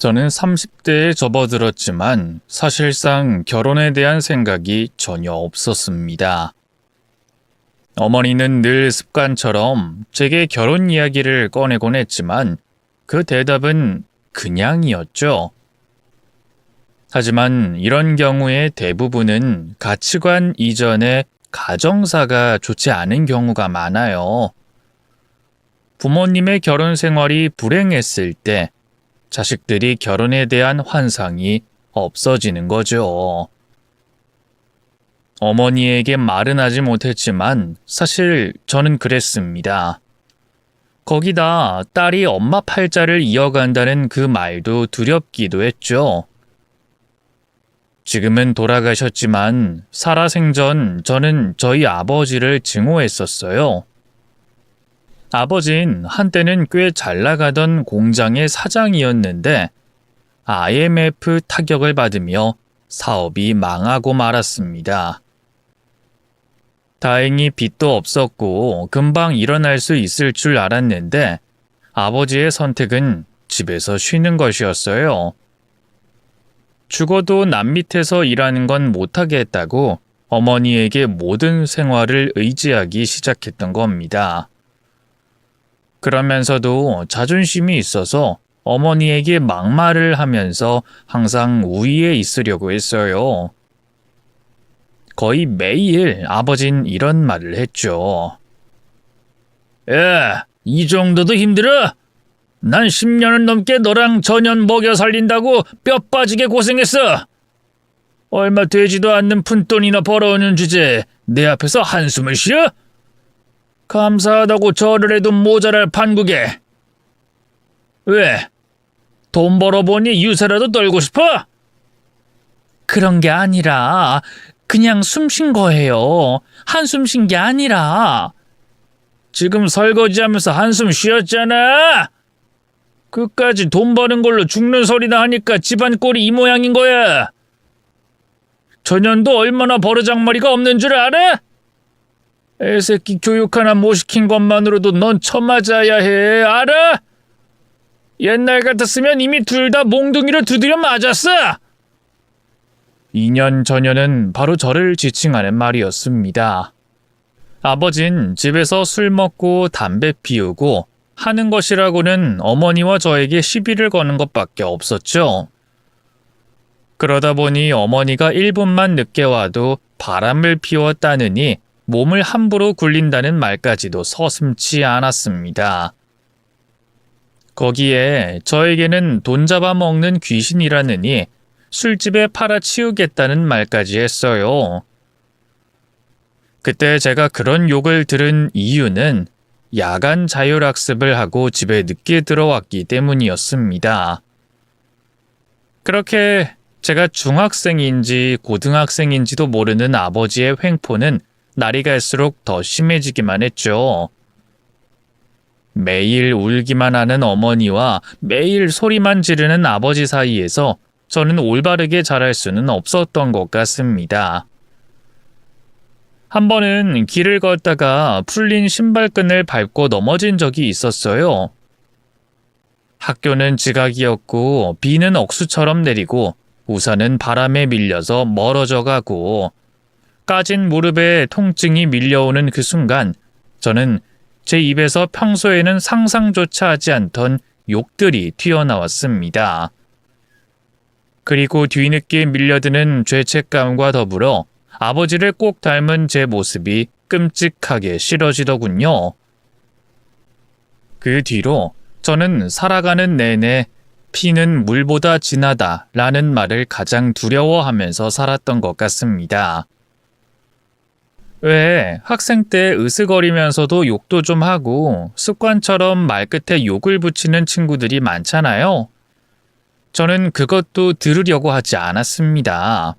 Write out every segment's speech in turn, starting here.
저는 30대에 접어들었지만 사실상 결혼에 대한 생각이 전혀 없었습니다. 어머니는 늘 습관처럼 제게 결혼 이야기를 꺼내곤 했지만 그 대답은 그냥이었죠. 하지만 이런 경우의 대부분은 가치관 이전에 가정사가 좋지 않은 경우가 많아요. 부모님의 결혼 생활이 불행했을 때 자식들이 결혼에 대한 환상이 없어지는 거죠. 어머니에게 말은 하지 못했지만 사실 저는 그랬습니다. 거기다 딸이 엄마 팔자를 이어간다는 그 말도 두렵기도 했죠. 지금은 돌아가셨지만 살아생전 저는 저희 아버지를 증오했었어요. 아버진 한때는 꽤 잘 나가던 공장의 사장이었는데 IMF 타격을 받으며 사업이 망하고 말았습니다. 다행히 빚도 없었고 금방 일어날 수 있을 줄 알았는데 아버지의 선택은 집에서 쉬는 것이었어요. 죽어도 남 밑에서 일하는 건 못하겠다고 어머니에게 모든 생활을 의지하기 시작했던 겁니다. 그러면서도 자존심이 있어서 어머니에게 막말을 하면서 항상 우위에 있으려고 했어요. 거의 매일 아버진 이런 말을 했죠. 야, 이 정도도 힘들어? 난 10년을 넘게 너랑 전년 먹여 살린다고 뼈 빠지게 고생했어. 얼마 되지도 않는 푼돈이나 벌어오는 주제에 내 앞에서 한숨을 쉬어? 감사하다고 절을 해도 모자랄 판국에. 왜? 돈 벌어보니 유세라도 떨고 싶어? 그런 게 아니라 그냥 숨 쉰 거예요. 한숨 쉰 게 아니라. 지금 설거지하면서 한숨 쉬었잖아. 끝까지 돈 버는 걸로 죽는 소리나 하니까 집안 꼴이 이 모양인 거야. 전년도 얼마나 버르장머리가 없는 줄 알아? 애새끼 교육 하나 못 시킨 것만으로도 넌 처맞아야 해. 알아? 옛날 같았으면 이미 둘 다 몽둥이로 두드려 맞았어. 2년 전여는 바로 저를 지칭하는 말이었습니다. 아버진 집에서 술 먹고 담배 피우고 하는 것이라고는 어머니와 저에게 시비를 거는 것밖에 없었죠. 그러다 보니 어머니가 1분만 늦게 와도 바람을 피웠다느니 몸을 함부로 굴린다는 말까지도 서슴지 않았습니다. 거기에 저에게는 돈 잡아먹는 귀신이라느니 술집에 팔아치우겠다는 말까지 했어요. 그때 제가 그런 욕을 들은 이유는 야간 자율학습을 하고 집에 늦게 들어왔기 때문이었습니다. 그렇게 제가 중학생인지 고등학생인지도 모르는 아버지의 횡포는 날이 갈수록 더 심해지기만 했죠. 매일 울기만 하는 어머니와 매일 소리만 지르는 아버지 사이에서 저는 올바르게 자랄 수는 없었던 것 같습니다. 한 번은 길을 걷다가 풀린 신발끈을 밟고 넘어진 적이 있었어요. 학교는 지각이었고 비는 억수처럼 내리고 우산은 바람에 밀려서 멀어져 가고 까진 무릎에 통증이 밀려오는 그 순간 저는 제 입에서 평소에는 상상조차 하지 않던 욕들이 튀어나왔습니다. 그리고 뒤늦게 밀려드는 죄책감과 더불어 아버지를 꼭 닮은 제 모습이 끔찍하게 싫어지더군요. 그 뒤로 저는 살아가는 내내 피는 물보다 진하다 라는 말을 가장 두려워하면서 살았던 것 같습니다. 왜 학생 때 으스거리면서도 욕도 좀 하고 습관처럼 말끝에 욕을 붙이는 친구들이 많잖아요. 저는 그것도 들으려고 하지 않았습니다.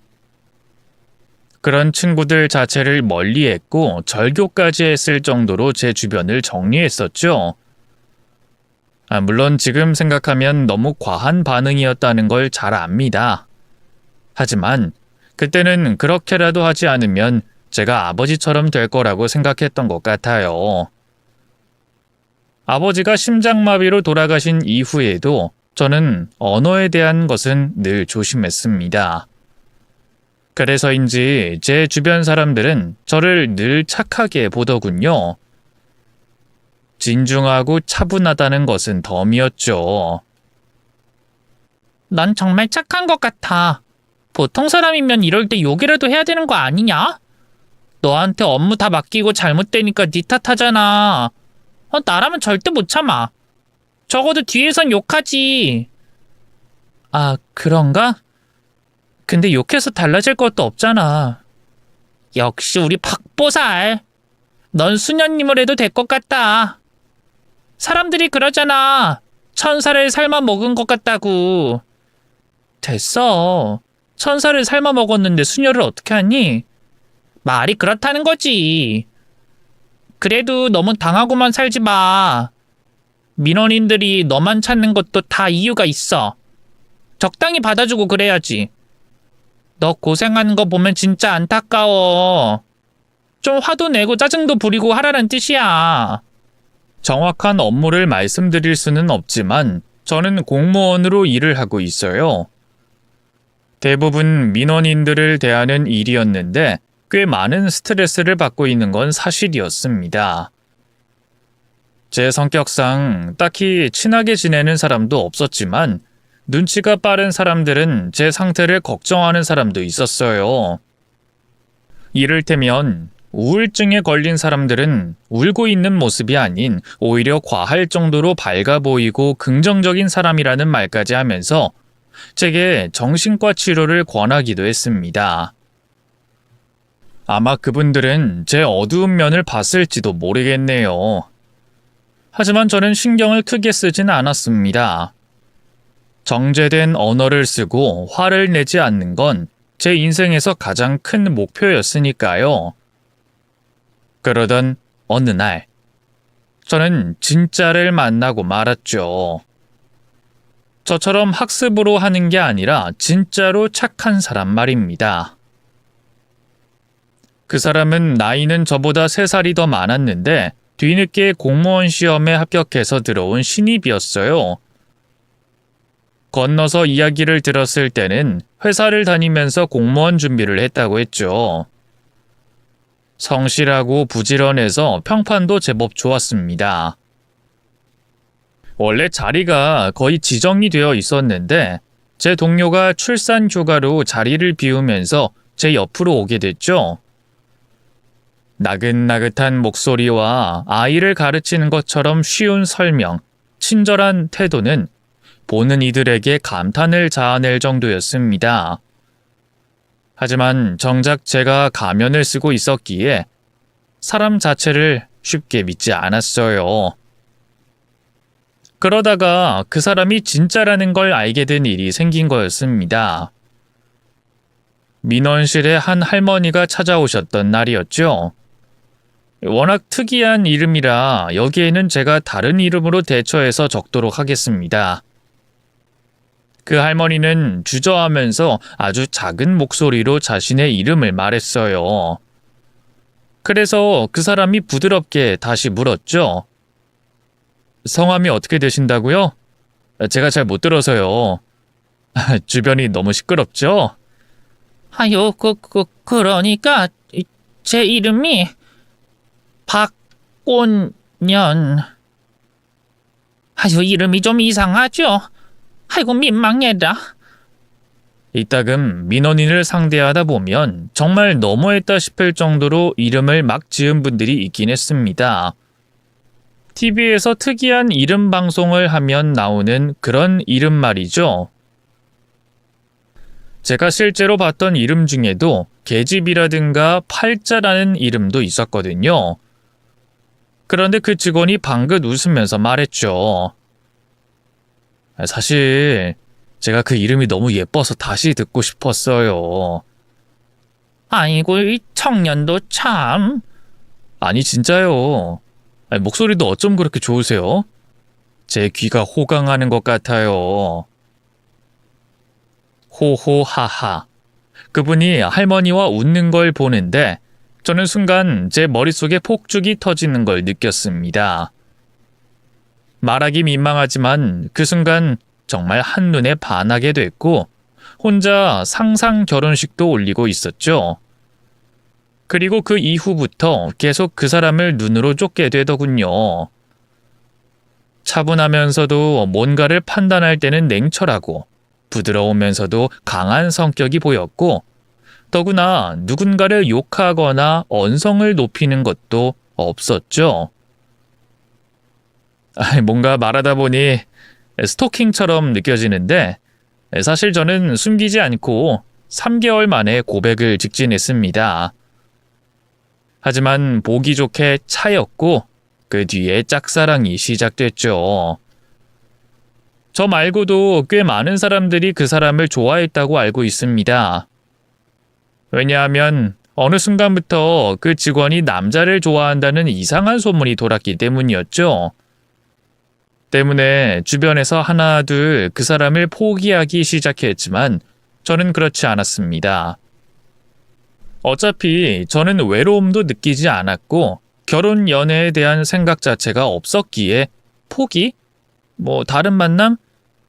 그런 친구들 자체를 멀리했고 절교까지 했을 정도로 제 주변을 정리했었죠. 물론 지금 생각하면 너무 과한 반응이었다는 걸 잘 압니다. 하지만 그때는 그렇게라도 하지 않으면 제가 아버지처럼 될 거라고 생각했던 것 같아요. 아버지가 심장마비로 돌아가신 이후에도 저는 언어에 대한 것은 늘 조심했습니다. 그래서인지 제 주변 사람들은 저를 늘 착하게 보더군요. 진중하고 차분하다는 것은 덤이었죠. 난 정말 착한 것 같아. 보통 사람이면 이럴 때 욕이라도 해야 되는 거 아니냐? 너한테 업무 다 맡기고 잘못되니까 네 탓하잖아. 나라면 절대 못 참아. 적어도 뒤에선 욕하지. 아, 그런가? 근데 욕해서 달라질 것도 없잖아. 역시 우리 박보살. 넌 수녀님을 해도 될 것 같다. 사람들이 그러잖아. 천사를 삶아 먹은 것 같다고. 됐어. 천사를 삶아 먹었는데 수녀를 어떻게 하니? 말이 그렇다는 거지. 그래도 너무 당하고만 살지 마. 민원인들이 너만 찾는 것도 다 이유가 있어. 적당히 받아주고 그래야지. 너 고생하는 거 보면 진짜 안타까워. 좀 화도 내고 짜증도 부리고 하라는 뜻이야. 정확한 업무를 말씀드릴 수는 없지만 저는 공무원으로 일을 하고 있어요. 대부분 민원인들을 대하는 일이었는데 꽤 많은 스트레스를 받고 있는 건 사실이었습니다. 제 성격상 딱히 친하게 지내는 사람도 없었지만 눈치가 빠른 사람들은 제 상태를 걱정하는 사람도 있었어요. 이를테면 우울증에 걸린 사람들은 울고 있는 모습이 아닌 오히려 과할 정도로 밝아 보이고 긍정적인 사람이라는 말까지 하면서 제게 정신과 치료를 권하기도 했습니다. 아마 그분들은 제 어두운 면을 봤을지도 모르겠네요. 하지만 저는 신경을 크게 쓰진 않았습니다. 정제된 언어를 쓰고 화를 내지 않는 건 제 인생에서 가장 큰 목표였으니까요. 그러던 어느 날, 저는 진짜를 만나고 말았죠. 저처럼 학습으로 하는 게 아니라 진짜로 착한 사람 말입니다. 그 사람은 나이는 저보다 3살이 더 많았는데 뒤늦게 공무원 시험에 합격해서 들어온 신입이었어요. 건너서 이야기를 들었을 때는 회사를 다니면서 공무원 준비를 했다고 했죠. 성실하고 부지런해서 평판도 제법 좋았습니다. 원래 자리가 거의 지정이 되어 있었는데 제 동료가 출산 휴가로 자리를 비우면서 제 옆으로 오게 됐죠. 나긋나긋한 목소리와 아이를 가르치는 것처럼 쉬운 설명, 친절한 태도는 보는 이들에게 감탄을 자아낼 정도였습니다. 하지만 정작 제가 가면을 쓰고 있었기에 사람 자체를 쉽게 믿지 않았어요. 그러다가 그 사람이 진짜라는 걸 알게 된 일이 생긴 거였습니다. 민원실에 한 할머니가 찾아오셨던 날이었죠. 워낙 특이한 이름이라 여기에는 제가 다른 이름으로 대처해서 적도록 하겠습니다. 그 할머니는 주저하면서 아주 작은 목소리로 자신의 이름을 말했어요. 그래서 그 사람이 부드럽게 다시 물었죠. 성함이 어떻게 되신다고요? 제가 잘 못 들어서요. 주변이 너무 시끄럽죠? 아유, 그러니까 제 이름이 박꽃년. 아유, 이름이 좀 이상하죠? 아이고, 민망해라. 이따금 민원인을 상대하다 보면 정말 너무했다 싶을 정도로 이름을 막 지은 분들이 있긴 했습니다. TV에서 특이한 이름 방송을 하면 나오는 그런 이름 말이죠. 제가 실제로 봤던 이름 중에도 계집이라든가 팔자라는 이름도 있었거든요. 그런데 그 직원이 방긋 웃으면서 말했죠. 사실 제가 그 이름이 너무 예뻐서 다시 듣고 싶었어요. 아이고, 이 청년도 참. 아니, 진짜요. 목소리도 어쩜 그렇게 좋으세요? 제 귀가 호강하는 것 같아요. 호호하하. 그분이 할머니와 웃는 걸 보는데 저는 순간 제 머릿속에 폭죽이 터지는 걸 느꼈습니다. 말하기 민망하지만 그 순간 정말 한눈에 반하게 됐고 혼자 상상 결혼식도 올리고 있었죠. 그리고 그 이후부터 계속 그 사람을 눈으로 쫓게 되더군요. 차분하면서도 뭔가를 판단할 때는 냉철하고 부드러우면서도 강한 성격이 보였고 더구나 누군가를 욕하거나 언성을 높이는 것도 없었죠. 뭔가 말하다 보니 스토킹처럼 느껴지는데 사실 저는 숨기지 않고 3개월 만에 고백을 직진했습니다. 하지만 보기 좋게 차였고 그 뒤에 짝사랑이 시작됐죠. 저 말고도 꽤 많은 사람들이 그 사람을 좋아했다고 알고 있습니다. 왜냐하면 어느 순간부터 그 직원이 남자를 좋아한다는 이상한 소문이 돌았기 때문이었죠. 때문에 주변에서 하나 둘 그 사람을 포기하기 시작했지만 저는 그렇지 않았습니다. 어차피 저는 외로움도 느끼지 않았고 결혼 연애에 대한 생각 자체가 없었기에 포기? 다른 만남?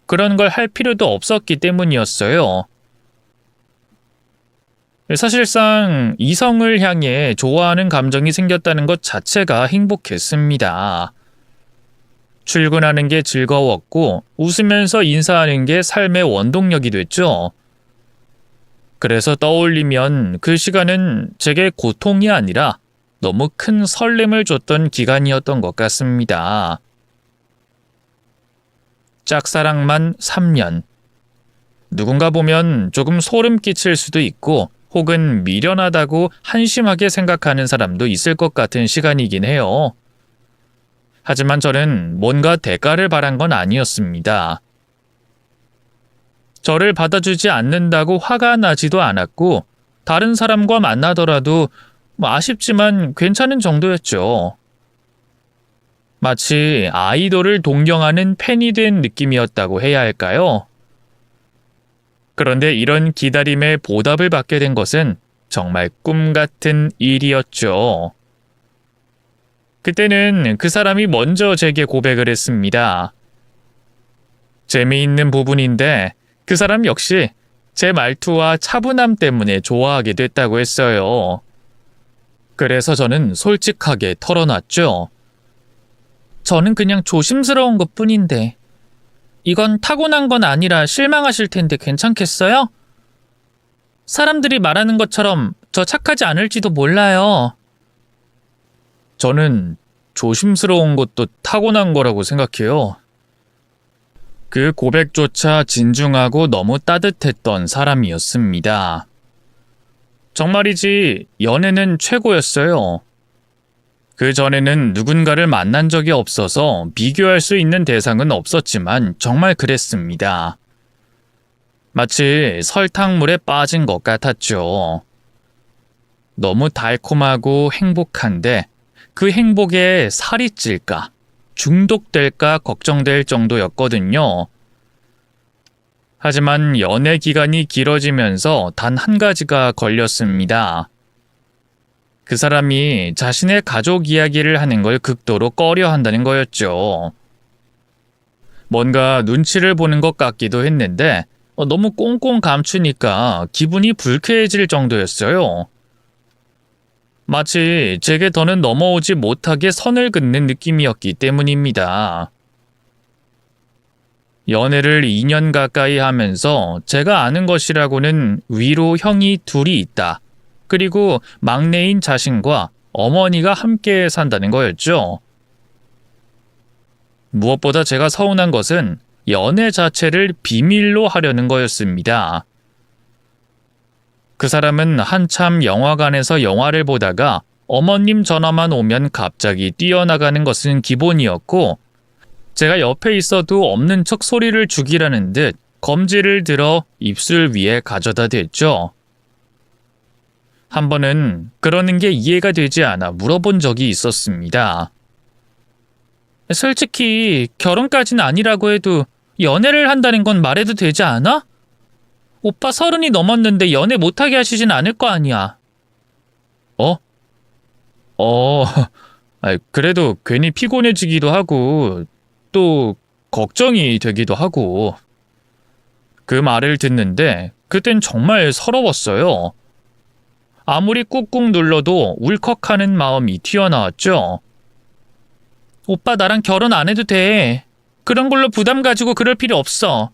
그런 걸 할 필요도 없었기 때문이었어요. 사실상 이성을 향해 좋아하는 감정이 생겼다는 것 자체가 행복했습니다. 출근하는 게 즐거웠고 웃으면서 인사하는 게 삶의 원동력이 됐죠. 그래서 떠올리면 그 시간은 제게 고통이 아니라 너무 큰 설렘을 줬던 기간이었던 것 같습니다. 짝사랑만 3년. 누군가 보면 조금 소름 끼칠 수도 있고 혹은 미련하다고 한심하게 생각하는 사람도 있을 것 같은 시간이긴 해요. 하지만 저는 뭔가 대가를 바란 건 아니었습니다. 저를 받아주지 않는다고 화가 나지도 않았고 다른 사람과 만나더라도 아쉽지만 괜찮은 정도였죠. 마치 아이돌을 동경하는 팬이 된 느낌이었다고 해야 할까요? 그런데 이런 기다림에 보답을 받게 된 것은 정말 꿈 같은 일이었죠. 그때는 그 사람이 먼저 제게 고백을 했습니다. 재미있는 부분인데 그 사람 역시 제 말투와 차분함 때문에 좋아하게 됐다고 했어요. 그래서 저는 솔직하게 털어놨죠. 저는 그냥 조심스러운 것뿐인데 이건 타고난 건 아니라 실망하실 텐데 괜찮겠어요? 사람들이 말하는 것처럼 저 착하지 않을지도 몰라요. 저는 조심스러운 것도 타고난 거라고 생각해요. 그 고백조차 진중하고 너무 따뜻했던 사람이었습니다. 정말이지 연애는 최고였어요. 그 전에는 누군가를 만난 적이 없어서 비교할 수 있는 대상은 없었지만 정말 그랬습니다. 마치 설탕물에 빠진 것 같았죠. 너무 달콤하고 행복한데 그 행복에 살이 찔까, 중독될까 걱정될 정도였거든요. 하지만 연애 기간이 길어지면서 단 한 가지가 걸렸습니다. 그 사람이 자신의 가족 이야기를 하는 걸 극도로 꺼려 한다는 거였죠. 뭔가 눈치를 보는 것 같기도 했는데 너무 꽁꽁 감추니까 기분이 불쾌해질 정도였어요. 마치 제게 더는 넘어오지 못하게 선을 긋는 느낌이었기 때문입니다. 연애를 2년 가까이 하면서 제가 아는 것이라고는 위로 형이 둘이 있다. 그리고 막내인 자신과 어머니가 함께 산다는 거였죠. 무엇보다 제가 서운한 것은 연애 자체를 비밀로 하려는 거였습니다. 그 사람은 한참 영화관에서 영화를 보다가 어머님 전화만 오면 갑자기 뛰어나가는 것은 기본이었고 제가 옆에 있어도 없는 척 소리를 죽이라는 듯 검지를 들어 입술 위에 가져다 댔죠. 한 번은 그러는 게 이해가 되지 않아 물어본 적이 있었습니다. 솔직히 결혼까지는 아니라고 해도 연애를 한다는 건 말해도 되지 않아? 오빠 30이 넘었는데 연애 못하게 하시진 않을 거 아니야. 그래도 괜히 피곤해지기도 하고 또 걱정이 되기도 하고. 그 말을 듣는데 그땐 정말 서러웠어요. 아무리 꾹꾹 눌러도 울컥하는 마음이 튀어나왔죠. 오빠 나랑 결혼 안 해도 돼. 그런 걸로 부담 가지고 그럴 필요 없어.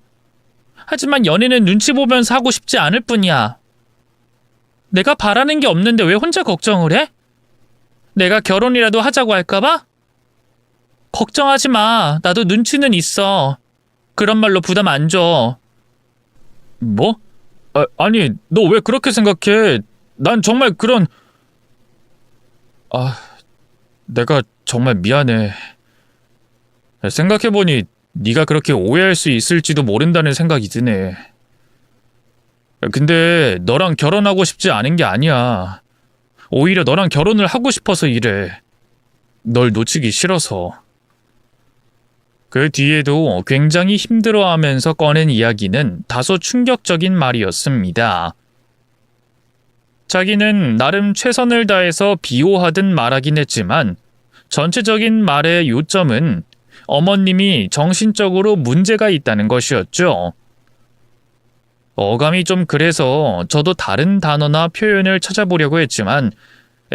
하지만 연애는 눈치 보면서 하고 싶지 않을 뿐이야. 내가 바라는 게 없는데 왜 혼자 걱정을 해? 내가 결혼이라도 하자고 할까봐? 걱정하지 마. 나도 눈치는 있어. 그런 말로 부담 안 줘. 뭐? 아니, 너 왜 그렇게 생각해? 난 정말 그런... 내가 정말 미안해. 생각해보니 네가 그렇게 오해할 수 있을지도 모른다는 생각이 드네. 근데 너랑 결혼하고 싶지 않은 게 아니야. 오히려 너랑 결혼을 하고 싶어서 이래. 널 놓치기 싫어서. 그 뒤에도 굉장히 힘들어하면서 꺼낸 이야기는 다소 충격적인 말이었습니다. 자기는 나름 최선을 다해서 비호하듯 말하긴 했지만 전체적인 말의 요점은 어머님이 정신적으로 문제가 있다는 것이었죠. 어감이 좀 그래서 저도 다른 단어나 표현을 찾아보려고 했지만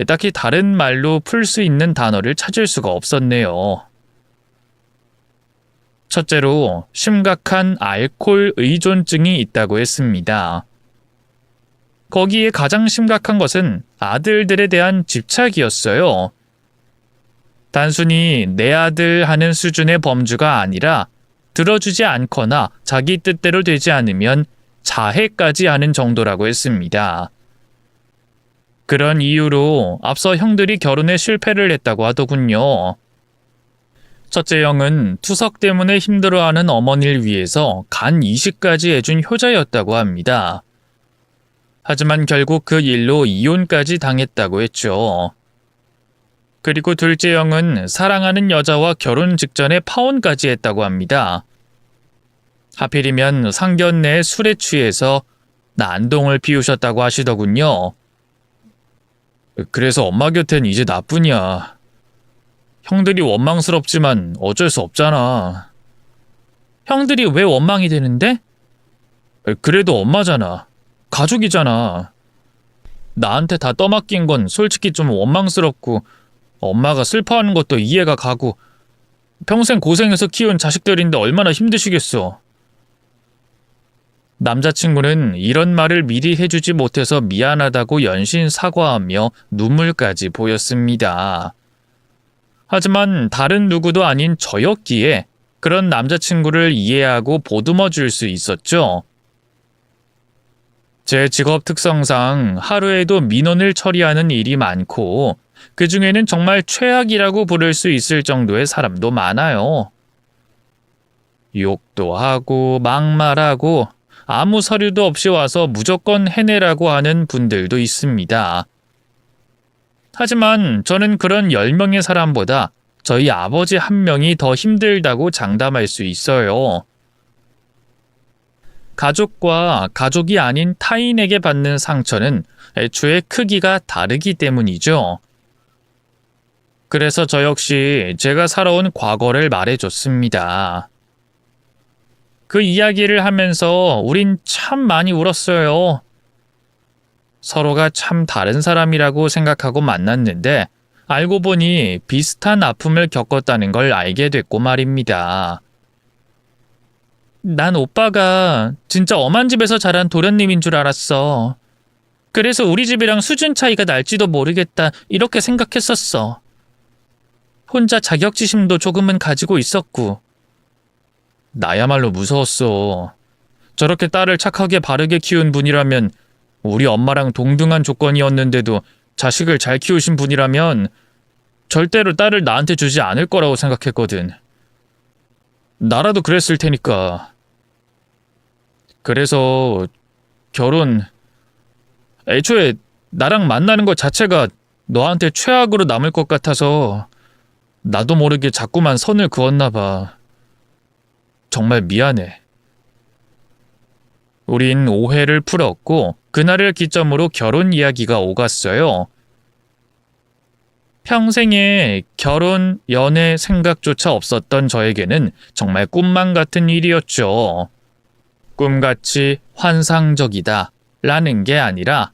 딱히 다른 말로 풀 수 있는 단어를 찾을 수가 없었네요. 첫째로 심각한 알코올 의존증이 있다고 했습니다. 거기에 가장 심각한 것은 아들들에 대한 집착이었어요. 단순히 내 아들 하는 수준의 범주가 아니라 들어주지 않거나 자기 뜻대로 되지 않으면 자해까지 하는 정도라고 했습니다. 그런 이유로 앞서 형들이 결혼에 실패를 했다고 하더군요. 첫째 형은 투석 때문에 힘들어하는 어머니를 위해서 간 이식까지 해준 효자였다고 합니다. 하지만 결국 그 일로 이혼까지 당했다고 했죠. 그리고 둘째 형은 사랑하는 여자와 결혼 직전에 파혼까지 했다고 합니다. 하필이면 상견례에 술에 취해서 난동을 피우셨다고 하시더군요. 그래서 엄마 곁엔 이제 나뿐이야. 형들이 원망스럽지만 어쩔 수 없잖아. 형들이 왜 원망이 되는데? 그래도 엄마잖아. 가족이잖아. 나한테 다 떠맡긴 건 솔직히 좀 원망스럽고 엄마가 슬퍼하는 것도 이해가 가고 평생 고생해서 키운 자식들인데 얼마나 힘드시겠어. 남자친구는 이런 말을 미리 해주지 못해서 미안하다고 연신 사과하며 눈물까지 보였습니다. 하지만 다른 누구도 아닌 저였기에 그런 남자친구를 이해하고 보듬어 줄 수 있었죠. 제 직업 특성상 하루에도 민원을 처리하는 일이 많고 그 중에는 정말 최악이라고 부를 수 있을 정도의 사람도 많아요. 욕도 하고 막말하고 아무 서류도 없이 와서 무조건 해내라고 하는 분들도 있습니다. 하지만 저는 그런 10명의 사람보다 저희 아버지 한 명이 더 힘들다고 장담할 수 있어요. 가족과 가족이 아닌 타인에게 받는 상처는 애초에 크기가 다르기 때문이죠. 그래서 저 역시 제가 살아온 과거를 말해줬습니다. 그 이야기를 하면서 우린 참 많이 울었어요. 서로가 참 다른 사람이라고 생각하고 만났는데 알고 보니 비슷한 아픔을 겪었다는 걸 알게 됐고 말입니다. 난 오빠가 진짜 엄한 집에서 자란 도련님인 줄 알았어. 그래서 우리 집이랑 수준 차이가 날지도 모르겠다 이렇게 생각했었어. 혼자 자격지심도 조금은 가지고 있었고. 나야말로 무서웠어. 저렇게 딸을 착하게 바르게 키운 분이라면 우리 엄마랑 동등한 조건이었는데도 자식을 잘 키우신 분이라면 절대로 딸을 나한테 주지 않을 거라고 생각했거든. 나라도 그랬을 테니까. 그래서 애초에 나랑 만나는 것 자체가 너한테 최악으로 남을 것 같아서 나도 모르게 자꾸만 선을 그었나 봐. 정말 미안해. 우린 오해를 풀었고 그날을 기점으로 결혼 이야기가 오갔어요. 평생에 결혼, 연애 생각조차 없었던 저에게는 정말 꿈만 같은 일이었죠. 꿈같이 환상적이다 라는 게 아니라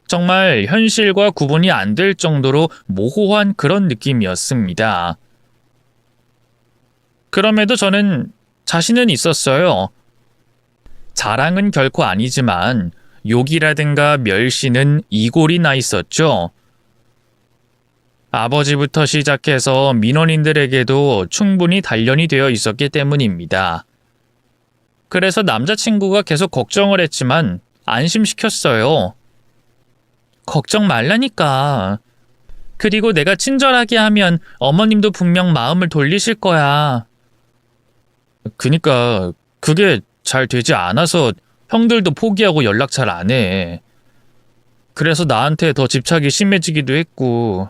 정말 현실과 구분이 안 될 정도로 모호한 그런 느낌이었습니다. 그럼에도 저는 자신은 있었어요. 자랑은 결코 아니지만 욕이라든가 멸시는 이골이 나 있었죠. 아버지부터 시작해서 민원인들에게도 충분히 단련이 되어 있었기 때문입니다. 그래서 남자친구가 계속 걱정을 했지만 안심시켰어요. 걱정 말라니까. 그리고 내가 친절하게 하면 어머님도 분명 마음을 돌리실 거야. 그니까 그게 잘 되지 않아서 형들도 포기하고 연락 잘 안 해. 그래서 나한테 더 집착이 심해지기도 했고.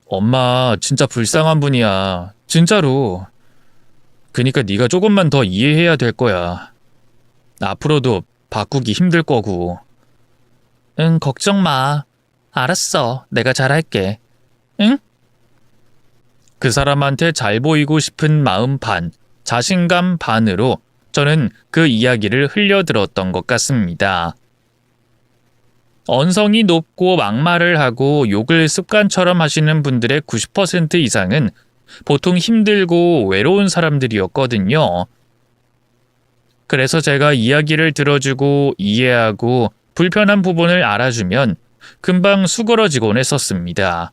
엄마 진짜 불쌍한 분이야. 진짜로. 그니까 네가 조금만 더 이해해야 될 거야. 앞으로도 바꾸기 힘들 거고. 응, 걱정 마. 알았어. 내가 잘할게. 응? 그 사람한테 잘 보이고 싶은 마음 반, 자신감 반으로 저는 그 이야기를 흘려들었던 것 같습니다. 언성이 높고 막말을 하고 욕을 습관처럼 하시는 분들의 90% 이상은 보통 힘들고 외로운 사람들이었거든요. 그래서 제가 이야기를 들어주고 이해하고 불편한 부분을 알아주면 금방 수그러지곤 했었습니다.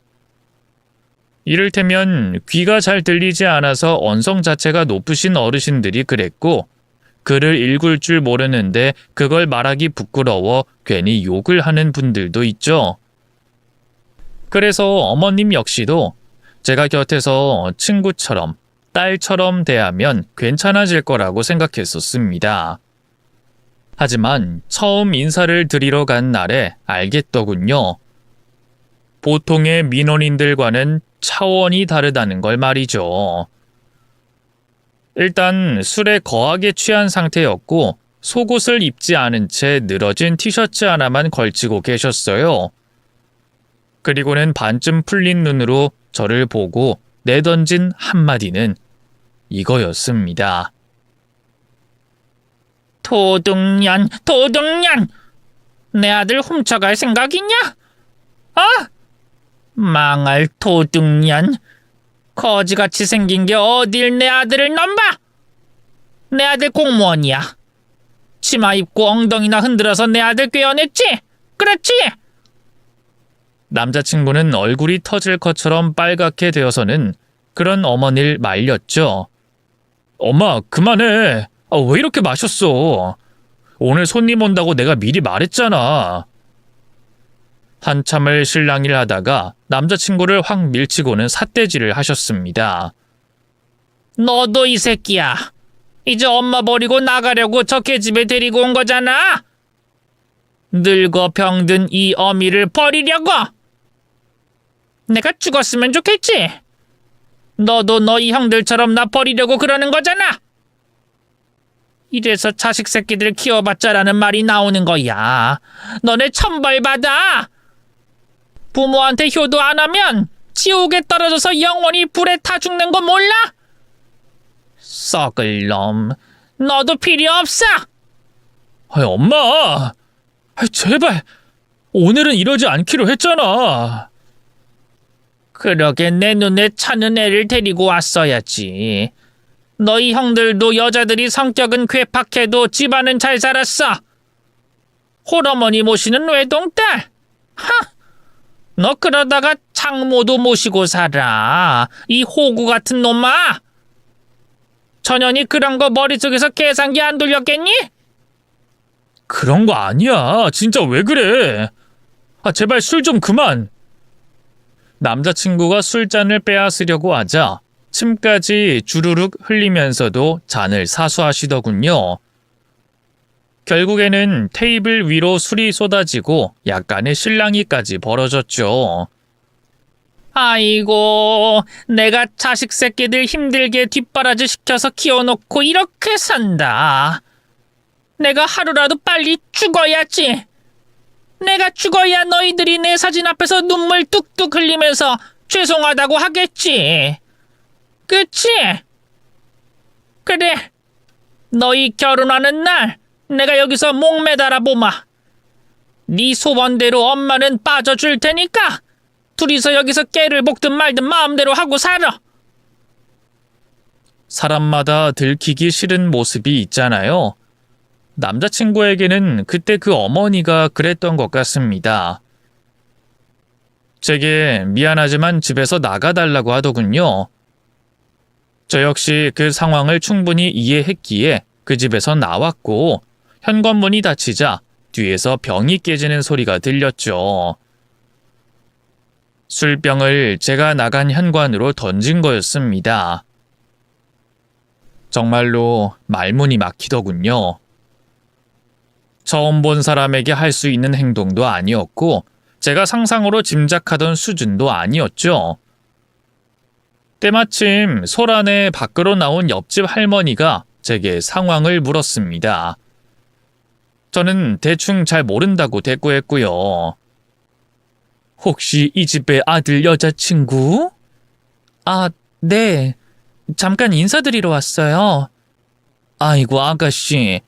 이를테면 귀가 잘 들리지 않아서 언성 자체가 높으신 어르신들이 그랬고 글을 읽을 줄 모르는데 그걸 말하기 부끄러워 괜히 욕을 하는 분들도 있죠. 그래서 어머님 역시도 제가 곁에서 친구처럼 딸처럼 대하면 괜찮아질 거라고 생각했었습니다. 하지만 처음 인사를 드리러 간 날에 알겠더군요. 보통의 민원인들과는 차원이 다르다는 걸 말이죠. 일단 술에 거하게 취한 상태였고 속옷을 입지 않은 채 늘어진 티셔츠 하나만 걸치고 계셨어요. 그리고는 반쯤 풀린 눈으로 저를 보고 내던진 한마디는 이거였습니다. 도둑년, 도둑년! 내 아들 훔쳐갈 생각이냐? 망할 도둑년! 거지같이 생긴 게 어딜 내 아들을 넘봐! 내 아들 공무원이야. 치마 입고 엉덩이나 흔들어서 내 아들 꿰어냈지? 그렇지? 남자친구는 얼굴이 터질 것처럼 빨갛게 되어서는 그런 어머니를 말렸죠. 엄마, 그만해. 왜 이렇게 마셨어? 오늘 손님 온다고 내가 미리 말했잖아. 한참을 실랑이를 하다가 남자친구를 확 밀치고는 삿대질을 하셨습니다. 너도 이 새끼야. 이제 엄마 버리고 나가려고 저 개집에 데리고 온 거잖아. 늙어 병든 이 어미를 버리려고. 내가 죽었으면 좋겠지. 너도 너희 형들처럼 나 버리려고 그러는 거잖아. 이래서 자식 새끼들 키워봤자라는 말이 나오는 거야. 너네 천벌받아. 부모한테 효도 안 하면 지옥에 떨어져서 영원히 불에 타 죽는 거 몰라? 썩을 놈. 너도 필요 없어. 엄마. 제발. 오늘은 이러지 않기로 했잖아. 그러게 내 눈에 차는 애를 데리고 왔어야지. 너희 형들도 여자들이 성격은 괴팍해도 집안은 잘 살았어. 홀어머니 모시는 외동딸. 너 그러다가 장모도 모시고 살아. 이 호구 같은 놈아. 전현이 그런 거 머릿속에서 계산기 안 돌렸겠니? 그런 거 아니야. 진짜 왜 그래? 제발 술 좀 그만. 남자친구가 술잔을 빼앗으려고 하자 침까지 주르륵 흘리면서도 잔을 사수하시더군요. 결국에는 테이블 위로 술이 쏟아지고 약간의 실랑이까지 벌어졌죠. 아이고, 내가 자식 새끼들 힘들게 뒷바라지 시켜서 키워놓고 이렇게 산다. 내가 하루라도 빨리 죽어야지. 내가 죽어야 너희들이 내 사진 앞에서 눈물 뚝뚝 흘리면서 죄송하다고 하겠지. 그치? 그래. 너희 결혼하는 날 내가 여기서 목 매달아 보마. 네 소원대로 엄마는 빠져줄 테니까 둘이서 여기서 깨를 볶든 말든 마음대로 하고 살아. 사람마다 들키기 싫은 모습이 있잖아요. 남자친구에게는 그때 그 어머니가 그랬던 것 같습니다. 제게 미안하지만 집에서 나가달라고 하더군요. 저 역시 그 상황을 충분히 이해했기에 그 집에서 나왔고 현관문이 닫히자 뒤에서 병이 깨지는 소리가 들렸죠. 술병을 제가 나간 현관으로 던진 거였습니다. 정말로 말문이 막히더군요. 처음 본 사람에게 할 수 있는 행동도 아니었고 제가 상상으로 짐작하던 수준도 아니었죠. 때마침 소란에 밖으로 나온 옆집 할머니가 제게 상황을 물었습니다. 저는 대충 잘 모른다고 대꾸했고요. 혹시 이 집의 아들 여자친구? 아, 네. 잠깐 인사드리러 왔어요. 아이고, 아가씨.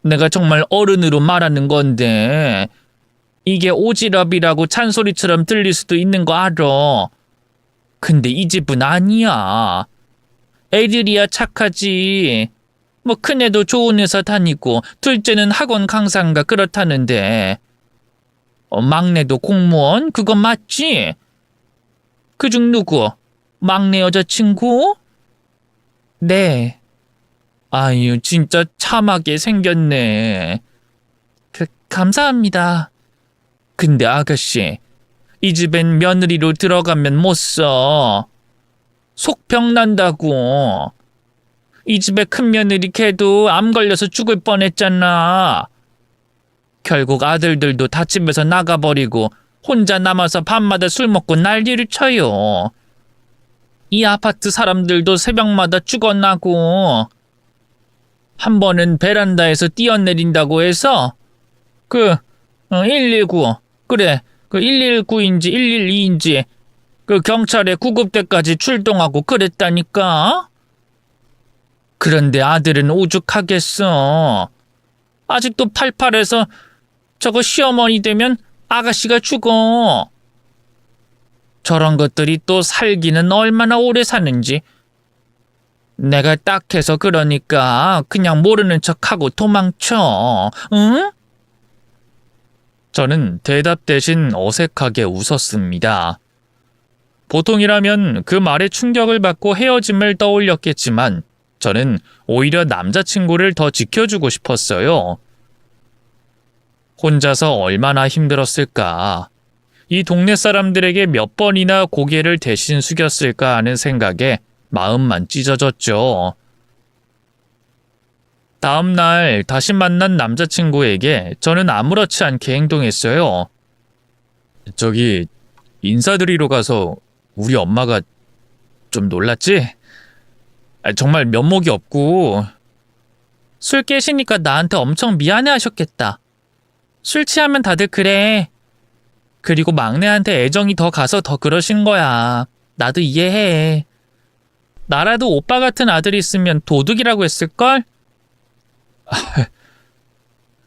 내가 정말 어른으로 말하는 건데 이게 오지랖이라고 찬소리처럼 들릴 수도 있는 거 알아. 근데 이 집은 아니야. 애들이야 착하지. 뭐 큰애도 좋은 회사 다니고 둘째는 학원 강사인가 그렇다는데 막내도 공무원? 그건 맞지? 그중 누구? 막내 여자친구? 네. 아유, 진짜 참하게 생겼네. 감사합니다. 근데 아가씨, 이 집엔 며느리로 들어가면 못 써. 속병 난다고. 이 집에 큰 며느리 걔도 암 걸려서 죽을 뻔했잖아. 결국 아들들도 다 집에서 나가버리고 혼자 남아서 밤마다 술 먹고 난리를 쳐요. 이 아파트 사람들도 새벽마다 죽어나고 한 번은 베란다에서 뛰어내린다고 해서 119 그래 119인지 112인지 그 경찰에 구급대까지 출동하고 그랬다니까. 그런데 아들은 오죽하겠어. 아직도 88에서 저거 시어머니 되면 아가씨가 죽어. 저런 것들이 또 살기는 얼마나 오래 사는지. 내가 딱해서 그러니까 그냥 모르는 척하고 도망쳐. 응? 저는 대답 대신 어색하게 웃었습니다. 보통이라면 그 말에 충격을 받고 헤어짐을 떠올렸겠지만 저는 오히려 남자친구를 더 지켜주고 싶었어요. 혼자서 얼마나 힘들었을까. 이 동네 사람들에게 몇 번이나 고개를 대신 숙였을까 하는 생각에 마음만 찢어졌죠. 다음 날 다시 만난 남자친구에게 저는 아무렇지 않게 행동했어요. 저기 인사드리러 가서 우리 엄마가 좀 놀랐지? 정말 면목이 없고 술 깨시니까 나한테 엄청 미안해 하셨겠다. 술 취하면 다들 그래. 그리고 막내한테 애정이 더 가서 더 그러신 거야. 나도 이해해. 나라도 오빠 같은 아들이 있으면 도둑이라고 했을걸?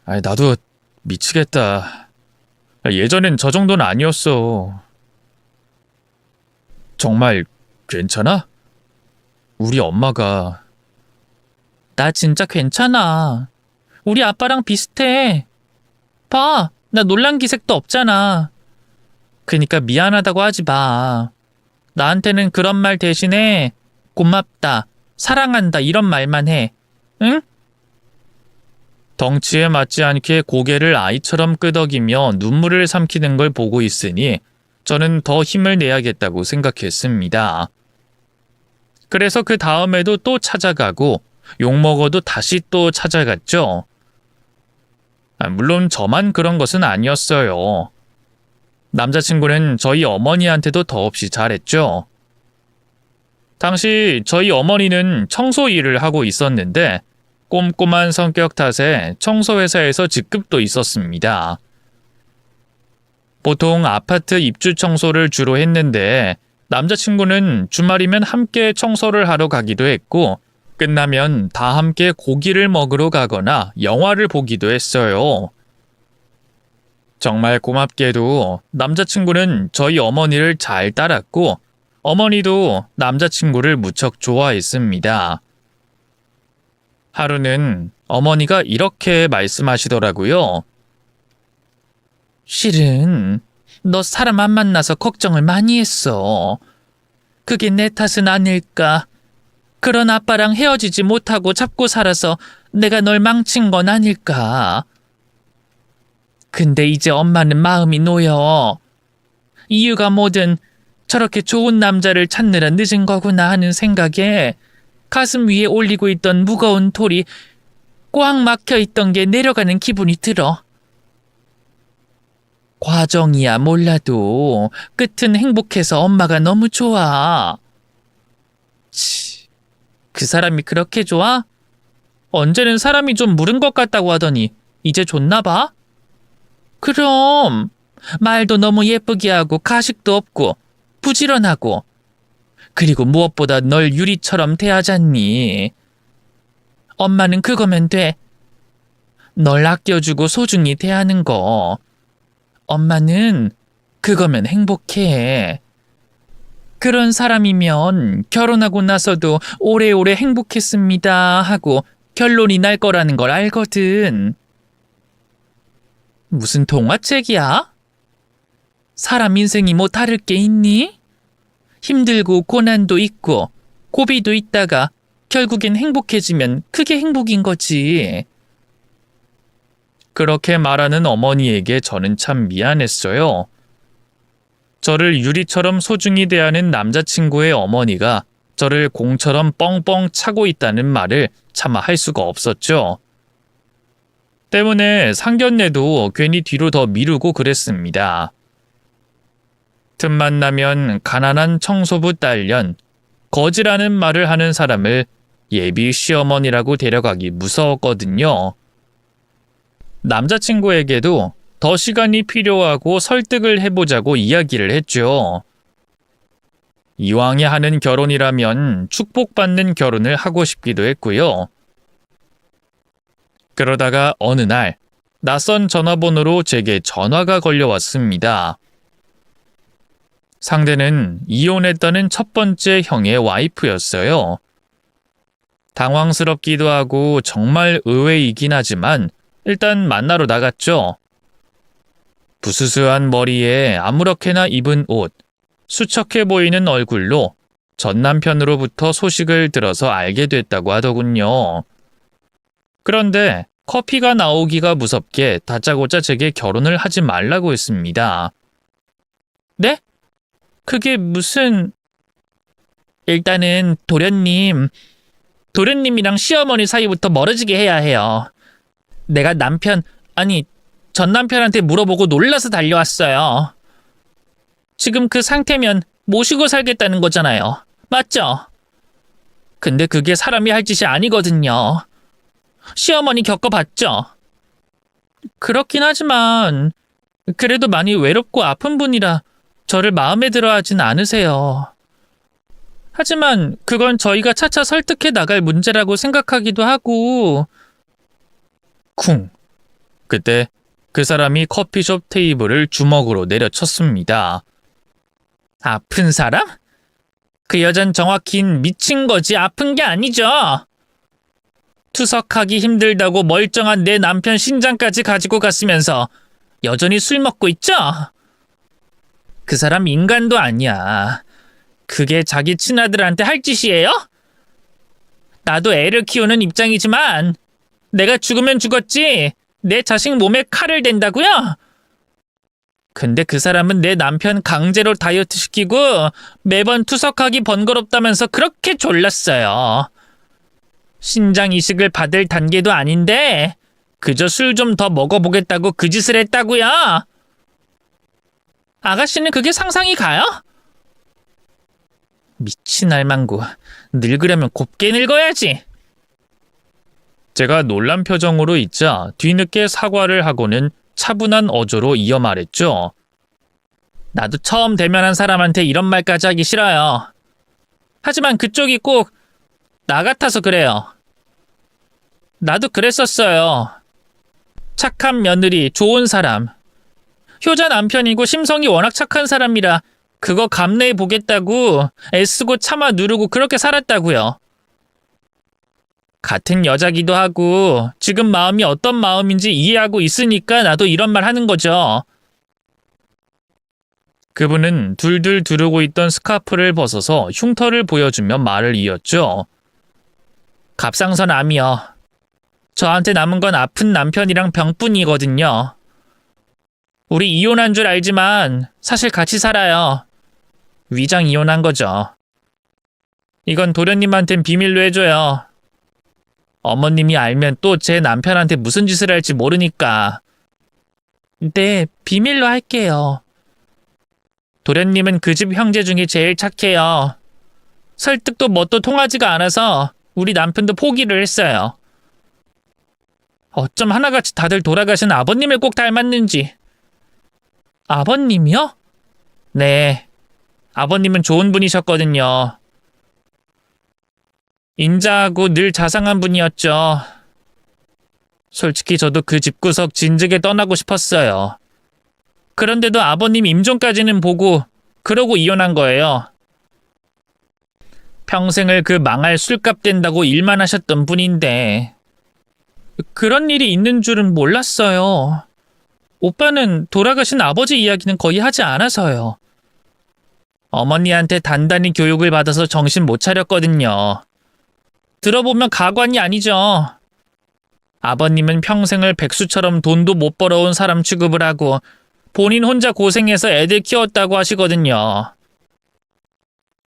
나도 미치겠다. 예전엔 저 정도는 아니었어. 정말 괜찮아? 우리 엄마가. 나 진짜 괜찮아. 우리 아빠랑 비슷해. 봐, 나 놀란 기색도 없잖아. 그니까 미안하다고 하지 마. 나한테는 그런 말 대신에 고맙다, 사랑한다 이런 말만 해. 응? 덩치에 맞지 않게 고개를 아이처럼 끄덕이며 눈물을 삼키는 걸 보고 있으니 저는 더 힘을 내야겠다고 생각했습니다. 그래서 그 다음에도 또 찾아가고 욕먹어도 다시 또 찾아갔죠. 물론 저만 그런 것은 아니었어요. 남자친구는 저희 어머니한테도 더없이 잘했죠. 당시 저희 어머니는 청소 일을 하고 있었는데 꼼꼼한 성격 탓에 청소회사에서 직급도 있었습니다. 보통 아파트 입주 청소를 주로 했는데 남자친구는 주말이면 함께 청소를 하러 가기도 했고 끝나면 다 함께 고기를 먹으러 가거나 영화를 보기도 했어요. 정말 고맙게도 남자친구는 저희 어머니를 잘 따랐고 어머니도 남자친구를 무척 좋아했습니다. 하루는 어머니가 이렇게 말씀하시더라고요. 실은 너 사람 안 만나서 걱정을 많이 했어. 그게 내 탓은 아닐까. 그런 아빠랑 헤어지지 못하고 잡고 살아서 내가 널 망친 건 아닐까. 근데 이제 엄마는 마음이 놓여. 이유가 뭐든 저렇게 좋은 남자를 찾느라 늦은 거구나 하는 생각에 가슴 위에 올리고 있던 무거운 돌이 꽉 막혀 있던 게 내려가는 기분이 들어. 과정이야 몰라도 끝은 행복해서 엄마가 너무 좋아. 그 사람이 그렇게 좋아? 언제는 사람이 좀 무른 것 같다고 하더니 이제 좋나 봐? 그럼 말도 너무 예쁘게 하고 가식도 없고 부지런하고 그리고 무엇보다 널 유리처럼 대하잖니. 엄마는 그거면 돼. 널 아껴주고 소중히 대하는 거. 엄마는 그거면 행복해. 그런 사람이면 결혼하고 나서도 오래오래 행복했습니다 하고 결론이 날 거라는 걸 알거든. 무슨 동화책이야? 사람 인생이 뭐 다를 게 있니? 힘들고 고난도 있고 고비도 있다가 결국엔 행복해지면 그게 행복인 거지. 그렇게 말하는 어머니에게 저는 참 미안했어요. 저를 유리처럼 소중히 대하는 남자친구의 어머니가 저를 공처럼 뻥뻥 차고 있다는 말을 차마 할 수가 없었죠. 때문에 상견례도 괜히 뒤로 더 미루고 그랬습니다. 틈만 나면 가난한 청소부 딸년, 거지라는 말을 하는 사람을 예비 시어머니라고 데려가기 무서웠거든요. 남자친구에게도 더 시간이 필요하고 설득을 해보자고 이야기를 했죠. 이왕에 하는 결혼이라면 축복받는 결혼을 하고 싶기도 했고요. 그러다가 어느 날 낯선 전화번호로 제게 전화가 걸려왔습니다. 상대는 이혼했다는 첫 번째 형의 와이프였어요. 당황스럽기도 하고 정말 의외이긴 하지만 일단 만나러 나갔죠. 부스스한 머리에 아무렇게나 입은 옷, 수척해 보이는 얼굴로 전 남편으로부터 소식을 들어서 알게 됐다고 하더군요. 그런데 커피가 나오기가 무섭게 다짜고짜 제게 결혼을 하지 말라고 했습니다. 네? 그게 무슨... 일단은 도련님이랑 시어머니 사이부터 멀어지게 해야 해요. 내가 전 남편한테 물어보고 놀라서 달려왔어요. 지금 그 상태면 모시고 살겠다는 거잖아요. 맞죠? 근데 그게 사람이 할 짓이 아니거든요. 시어머니 겪어봤죠? 그렇긴 하지만 그래도 많이 외롭고 아픈 분이라 저를 마음에 들어 하진 않으세요. 하지만 그건 저희가 차차 설득해 나갈 문제라고 생각하기도 하고... 쿵. 그때 그 사람이 커피숍 테이블을 주먹으로 내려쳤습니다. 아픈 사람? 그 여잔 정확히 미친 거지 아픈 게 아니죠. 투석하기 힘들다고 멀쩡한 내 남편 신장까지 가지고 갔으면서 여전히 술 먹고 있죠? 그 사람 인간도 아니야. 그게 자기 친아들한테 할 짓이에요? 나도 애를 키우는 입장이지만 내가 죽으면 죽었지 내 자식 몸에 칼을 댄다고요? 근데 그 사람은 내 남편 강제로 다이어트 시키고 매번 투석하기 번거롭다면서 그렇게 졸랐어요. 신장 이식을 받을 단계도 아닌데 그저 술 좀 더 먹어보겠다고 그 짓을 했다고요? 아가씨는 그게 상상이 가요? 미친 알망구, 늙으려면 곱게 늙어야지. 제가 놀란 표정으로 있자 뒤늦게 사과를 하고는 차분한 어조로 이어 말했죠. 나도 처음 대면한 사람한테 이런 말까지 하기 싫어요. 하지만 그쪽이 꼭 나 같아서 그래요. 나도 그랬었어요. 착한 며느리, 좋은 사람. 효자 남편이고 심성이 워낙 착한 사람이라 그거 감내해 보겠다고 애쓰고 참아 누르고 그렇게 살았다고요. 같은 여자기도 하고 지금 마음이 어떤 마음인지 이해하고 있으니까 나도 이런 말 하는 거죠. 그분은 둘둘 두르고 있던 스카프를 벗어서 흉터를 보여주며 말을 이었죠. 갑상선암이요. 저한테 남은 건 아픈 남편이랑 병뿐이거든요. 우리 이혼한 줄 알지만 사실 같이 살아요. 위장 이혼한 거죠. 이건 도련님한텐 비밀로 해줘요. 어머님이 알면 또 제 남편한테 무슨 짓을 할지 모르니까. 네, 비밀로 할게요. 도련님은 그 집 형제 중에 제일 착해요. 설득도 뭣도 통하지가 않아서 우리 남편도 포기를 했어요. 어쩜 하나같이 다들 돌아가신 아버님을 꼭 닮았는지. 아버님이요? 네, 아버님은 좋은 분이셨거든요. 인자하고 늘 자상한 분이었죠. 솔직히 저도 그 집구석 진즉에 떠나고 싶었어요. 그런데도 아버님 임종까지는 보고 그러고 이혼한 거예요. 평생을 그 망할 술값 된다고 일만 하셨던 분인데 그런 일이 있는 줄은 몰랐어요. 오빠는 돌아가신 아버지 이야기는 거의 하지 않아서요. 어머니한테 단단히 교육을 받아서 정신 못 차렸거든요. 들어보면 가관이 아니죠. 아버님은 평생을 백수처럼 돈도 못 벌어온 사람 취급을 하고 본인 혼자 고생해서 애들 키웠다고 하시거든요.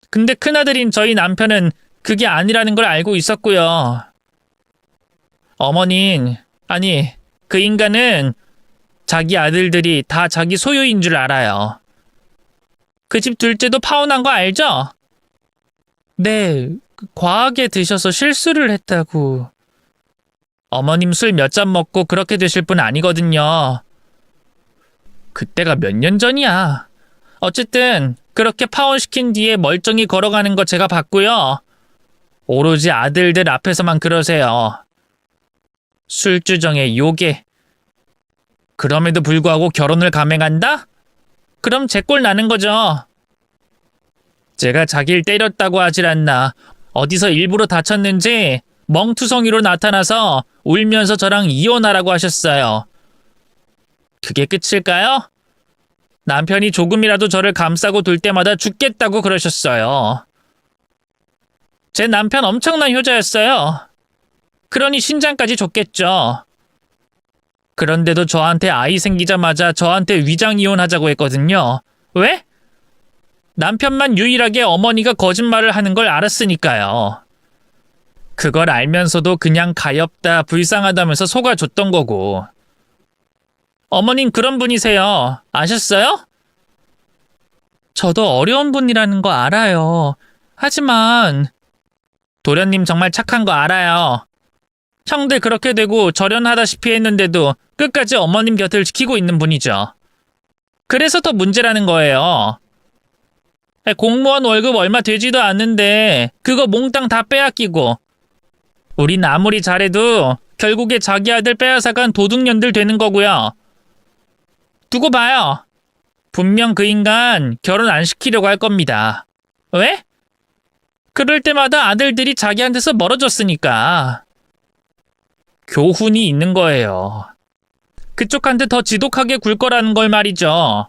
근데 큰아들인 저희 남편은 그게 아니라는 걸 알고 있었고요. 어머닌, 아니, 그 인간은 자기 아들들이 다 자기 소유인 줄 알아요. 그 집 둘째도 파혼한 거 알죠? 네, 과하게 드셔서 실수를 했다고. 어머님 술 몇 잔 먹고 그렇게 되실 분 아니거든요. 그때가 몇 년 전이야. 어쨌든 그렇게 파혼시킨 뒤에 멀쩡히 걸어가는 거 제가 봤고요. 오로지 아들들 앞에서만 그러세요. 술주정에 요괴. 그럼에도 불구하고 결혼을 감행한다? 그럼 제 꼴 나는 거죠. 제가 자기를 때렸다고 하질 않나. 어디서 일부러 다쳤는지 멍투성이로 나타나서 울면서 저랑 이혼하라고 하셨어요. 그게 끝일까요? 남편이 조금이라도 저를 감싸고 둘 때마다 죽겠다고 그러셨어요. 제 남편 엄청난 효자였어요. 그러니 신장까지 줬겠죠. 그런데도 저한테 아이 생기자마자 저한테 위장 이혼하자고 했거든요. 왜? 남편만 유일하게 어머니가 거짓말을 하는 걸 알았으니까요. 그걸 알면서도 그냥 가엾다 불쌍하다면서 속아줬던 거고. 어머님 그런 분이세요. 아셨어요? 저도 어려운 분이라는 거 알아요. 하지만 도련님 정말 착한 거 알아요. 형들 그렇게 되고 절연하다시피 했는데도 끝까지 어머님 곁을 지키고 있는 분이죠. 그래서 더 문제라는 거예요. 공무원 월급 얼마 되지도 않는데 그거 몽땅 다 빼앗기고 우린 아무리 잘해도 결국에 자기 아들 빼앗아간 도둑년들 되는 거고요. 두고 봐요. 분명 그 인간 결혼 안 시키려고 할 겁니다. 왜? 그럴 때마다 아들들이 자기한테서 멀어졌으니까. 교훈이 있는 거예요. 그쪽한테 더 지독하게 굴 거라는 걸 말이죠.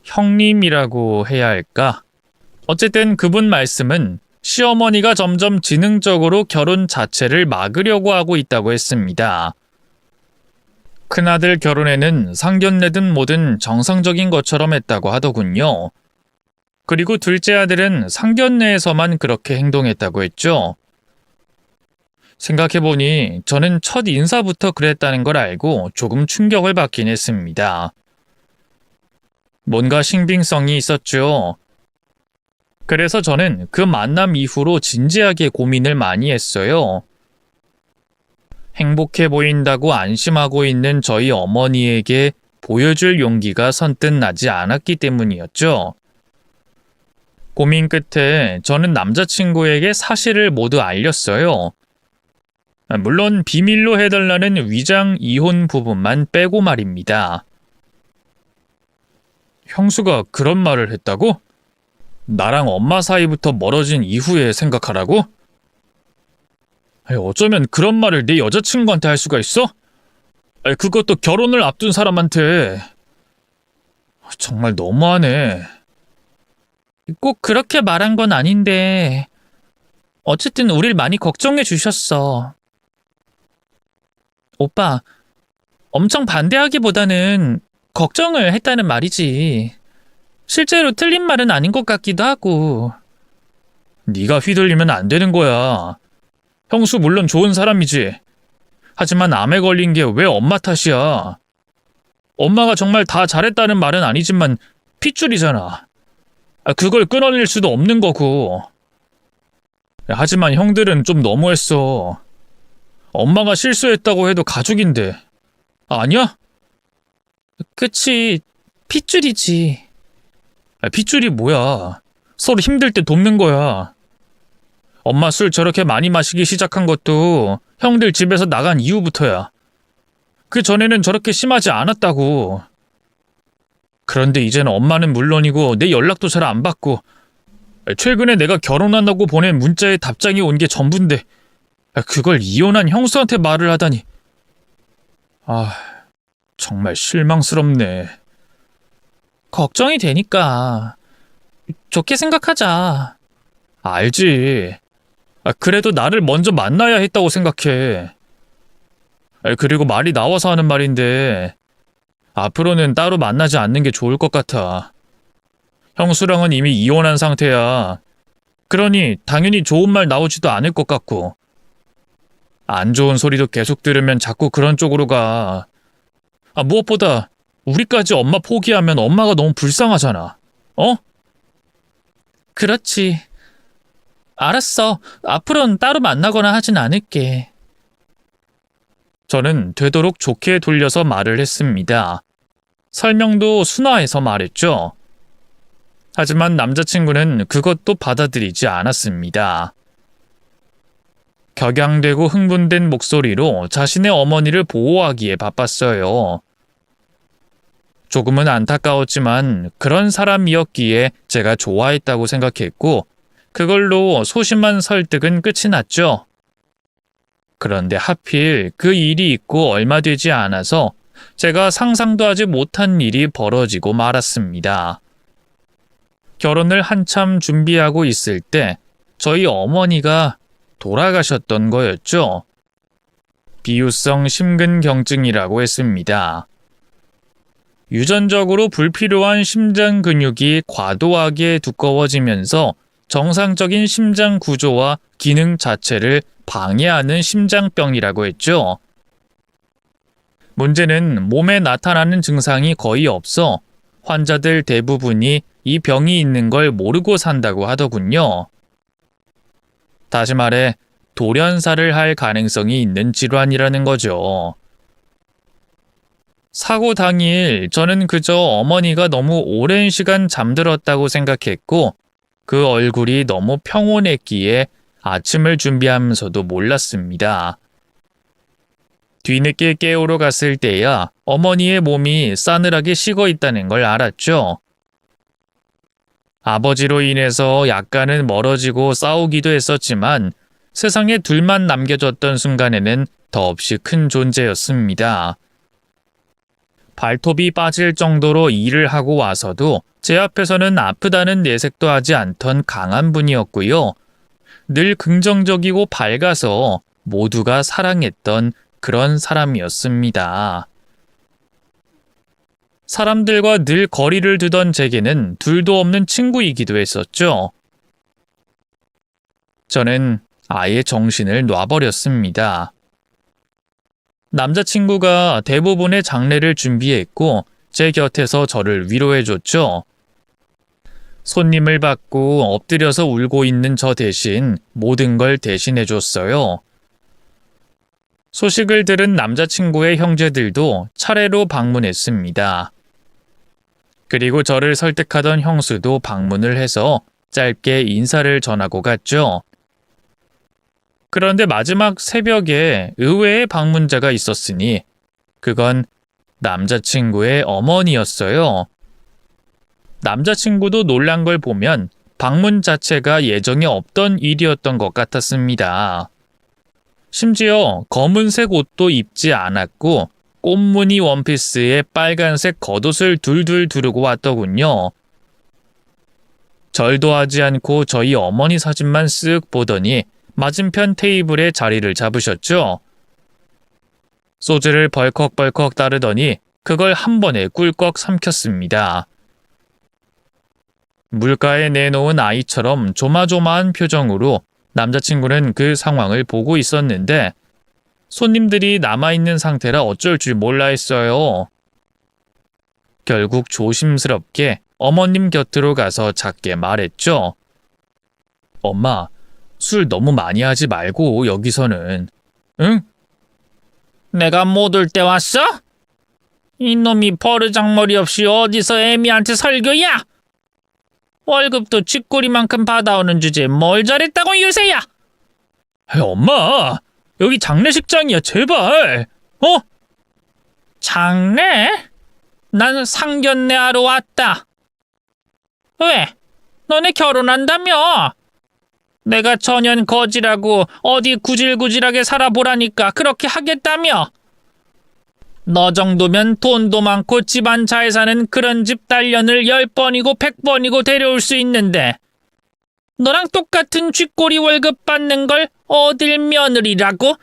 형님이라고 해야 할까? 어쨌든 그분 말씀은 시어머니가 점점 지능적으로 결혼 자체를 막으려고 하고 있다고 했습니다. 큰아들 결혼에는 상견례든 뭐든 정상적인 것처럼 했다고 하더군요. 그리고 둘째 아들은 상견례에서만 그렇게 행동했다고 했죠. 생각해보니 저는 첫 인사부터 그랬다는 걸 알고 조금 충격을 받긴 했습니다. 뭔가 신빙성이 있었죠. 그래서 저는 그 만남 이후로 진지하게 고민을 많이 했어요. 행복해 보인다고 안심하고 있는 저희 어머니에게 보여줄 용기가 선뜻 나지 않았기 때문이었죠. 고민 끝에 저는 남자친구에게 사실을 모두 알렸어요. 물론 비밀로 해달라는 위장 이혼 부분만 빼고 말입니다. 형수가 그런 말을 했다고? 나랑 엄마 사이부터 멀어진 이후에 생각하라고? 어쩌면 그런 말을 내 여자친구한테 할 수가 있어? 그것도 결혼을 앞둔 사람한테. 정말 너무하네. 꼭 그렇게 말한 건 아닌데 어쨌든 우릴 많이 걱정해 주셨어. 오빠, 엄청 반대하기보다는 걱정을 했다는 말이지. 실제로 틀린 말은 아닌 것 같기도 하고. 네가 휘둘리면 안 되는 거야. 형수 물론 좋은 사람이지. 하지만 암에 걸린 게 왜 엄마 탓이야. 엄마가 정말 다 잘했다는 말은 아니지만 핏줄이잖아. 그걸 끊어낼 수도 없는 거고. 하지만 형들은 좀 너무했어. 엄마가 실수했다고 해도 가족인데. 아니야? 그치, 핏줄이지. 핏줄이 뭐야. 서로 힘들 때 돕는 거야. 엄마 술 저렇게 많이 마시기 시작한 것도 형들 집에서 나간 이후부터야. 그 전에는 저렇게 심하지 않았다고. 그런데 이제는 엄마는 물론이고 내 연락도 잘 안 받고 최근에 내가 결혼한다고 보낸 문자에 답장이 온 게 전부인데 그걸 이혼한 형수한테 말을 하다니. 정말 실망스럽네. 걱정이 되니까 좋게 생각하자. 알지. 그래도 나를 먼저 만나야 했다고 생각해. 그리고 말이 나와서 하는 말인데 앞으로는 따로 만나지 않는 게 좋을 것 같아. 형수랑은 이미 이혼한 상태야. 그러니 당연히 좋은 말 나오지도 않을 것 같고. 안 좋은 소리도 계속 들으면 자꾸 그런 쪽으로 가. 무엇보다 우리까지 엄마 포기하면 엄마가 너무 불쌍하잖아. 어? 그렇지. 알았어. 앞으로는 따로 만나거나 하진 않을게. 저는 되도록 좋게 돌려서 말을 했습니다. 설명도 순화해서 말했죠. 하지만 남자친구는 그것도 받아들이지 않았습니다. 격양되고 흥분된 목소리로 자신의 어머니를 보호하기에 바빴어요. 조금은 안타까웠지만 그런 사람이었기에 제가 좋아했다고 생각했고 그걸로 소심한 설득은 끝이 났죠. 그런데 하필 그 일이 있고 얼마 되지 않아서 제가 상상도 하지 못한 일이 벌어지고 말았습니다. 결혼을 한참 준비하고 있을 때 저희 어머니가 돌아가셨던 거였죠. 비유성 심근경증이라고 했습니다. 유전적으로 불필요한 심장 근육이 과도하게 두꺼워지면서 정상적인 심장 구조와 기능 자체를 방해하는 심장병이라고 했죠. 문제는 몸에 나타나는 증상이 거의 없어 환자들 대부분이 이 병이 있는 걸 모르고 산다고 하더군요. 다시 말해 돌연사를 할 가능성이 있는 질환이라는 거죠. 사고 당일 저는 그저 어머니가 너무 오랜 시간 잠들었다고 생각했고 그 얼굴이 너무 평온했기에 아침을 준비하면서도 몰랐습니다. 뒤늦게 깨우러 갔을 때야 어머니의 몸이 싸늘하게 식어 있다는 걸 알았죠. 아버지로 인해서 약간은 멀어지고 싸우기도 했었지만 세상에 둘만 남겨졌던 순간에는 더없이 큰 존재였습니다. 발톱이 빠질 정도로 일을 하고 와서도 제 앞에서는 아프다는 내색도 하지 않던 강한 분이었고요. 늘 긍정적이고 밝아서 모두가 사랑했던 그런 사람이었습니다. 사람들과 늘 거리를 두던 제게는 둘도 없는 친구이기도 했었죠. 저는 아예 정신을 놔버렸습니다. 남자친구가 대부분의 장례를 준비했고 제 곁에서 저를 위로해줬죠. 손님을 받고 엎드려서 울고 있는 저 대신 모든 걸 대신해줬어요. 소식을 들은 남자친구의 형제들도 차례로 방문했습니다. 그리고 저를 설득하던 형수도 방문을 해서 짧게 인사를 전하고 갔죠. 그런데 마지막 새벽에 의외의 방문자가 있었으니 그건 남자친구의 어머니였어요. 남자친구도 놀란 걸 보면 방문 자체가 예정에 없던 일이었던 것 같았습니다. 심지어 검은색 옷도 입지 않았고 꽃무늬 원피스에 빨간색 겉옷을 둘둘 두르고 왔더군요. 절도 하지 않고 저희 어머니 사진만 쓱 보더니 맞은편 테이블에 자리를 잡으셨죠. 소주를 벌컥벌컥 따르더니 그걸 한 번에 꿀꺽 삼켰습니다. 물가에 내놓은 아이처럼 조마조마한 표정으로 남자친구는 그 상황을 보고 있었는데 손님들이 남아있는 상태라 어쩔 줄 몰라 했어요. 결국 조심스럽게 어머님 곁으로 가서 작게 말했죠. 엄마, 술 너무 많이 하지 말고 여기서는. 응? 내가 못 올 때 왔어? 이놈이 버르장머리 없이 어디서 애미한테 설교야? 월급도 쥐꼬리만큼 받아오는 주제에 뭘 잘했다고 유세야? 엄마, 여기 장례식장이야, 제발. 장례? 난 상견례 하러 왔다. 왜? 너네 결혼한다며? 내가 전현 거지라고 어디 구질구질하게 살아보라니까 그렇게 하겠다며? 너 정도면 돈도 많고 집안 잘 사는 그런 집 딸년을 10번이고 100번이고 데려올 수 있는데 너랑 똑같은 쥐꼬리 월급 받는 걸 어딜 며느리라고?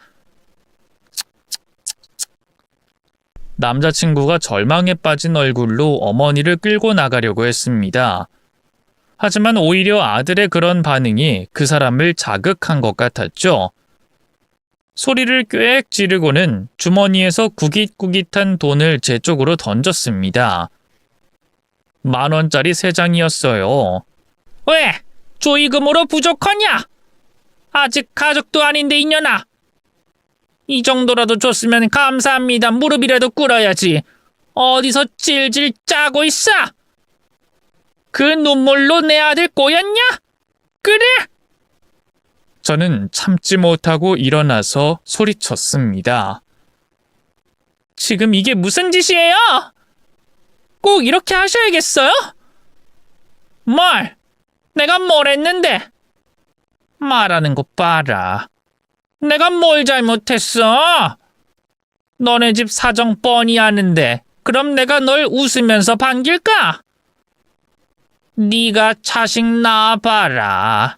남자친구가 절망에 빠진 얼굴로 어머니를 끌고 나가려고 했습니다. 하지만 오히려 아들의 그런 반응이 그 사람을 자극한 것 같았죠. 소리를 꽥 지르고는 주머니에서 구깃구깃한 돈을 제 쪽으로 던졌습니다. 10,000원짜리 3장이었어요. 왜? 조의금으로 부족하냐? 아직 가족도 아닌데 이년아. 이 정도라도 줬으면 감사합니다. 무릎이라도 꿇어야지. 어디서 질질 짜고 있어? 그 눈물로 내 아들 꼬였냐? 그래? 저는 참지 못하고 일어나서 소리쳤습니다. 지금 이게 무슨 짓이에요? 꼭 이렇게 하셔야겠어요? 뭘? 내가 뭘 했는데? 말하는 거 봐라. 내가 뭘 잘못했어? 너네 집 사정 뻔히 아는데 그럼 내가 널 웃으면서 반길까? 네가 자식 낳아봐라.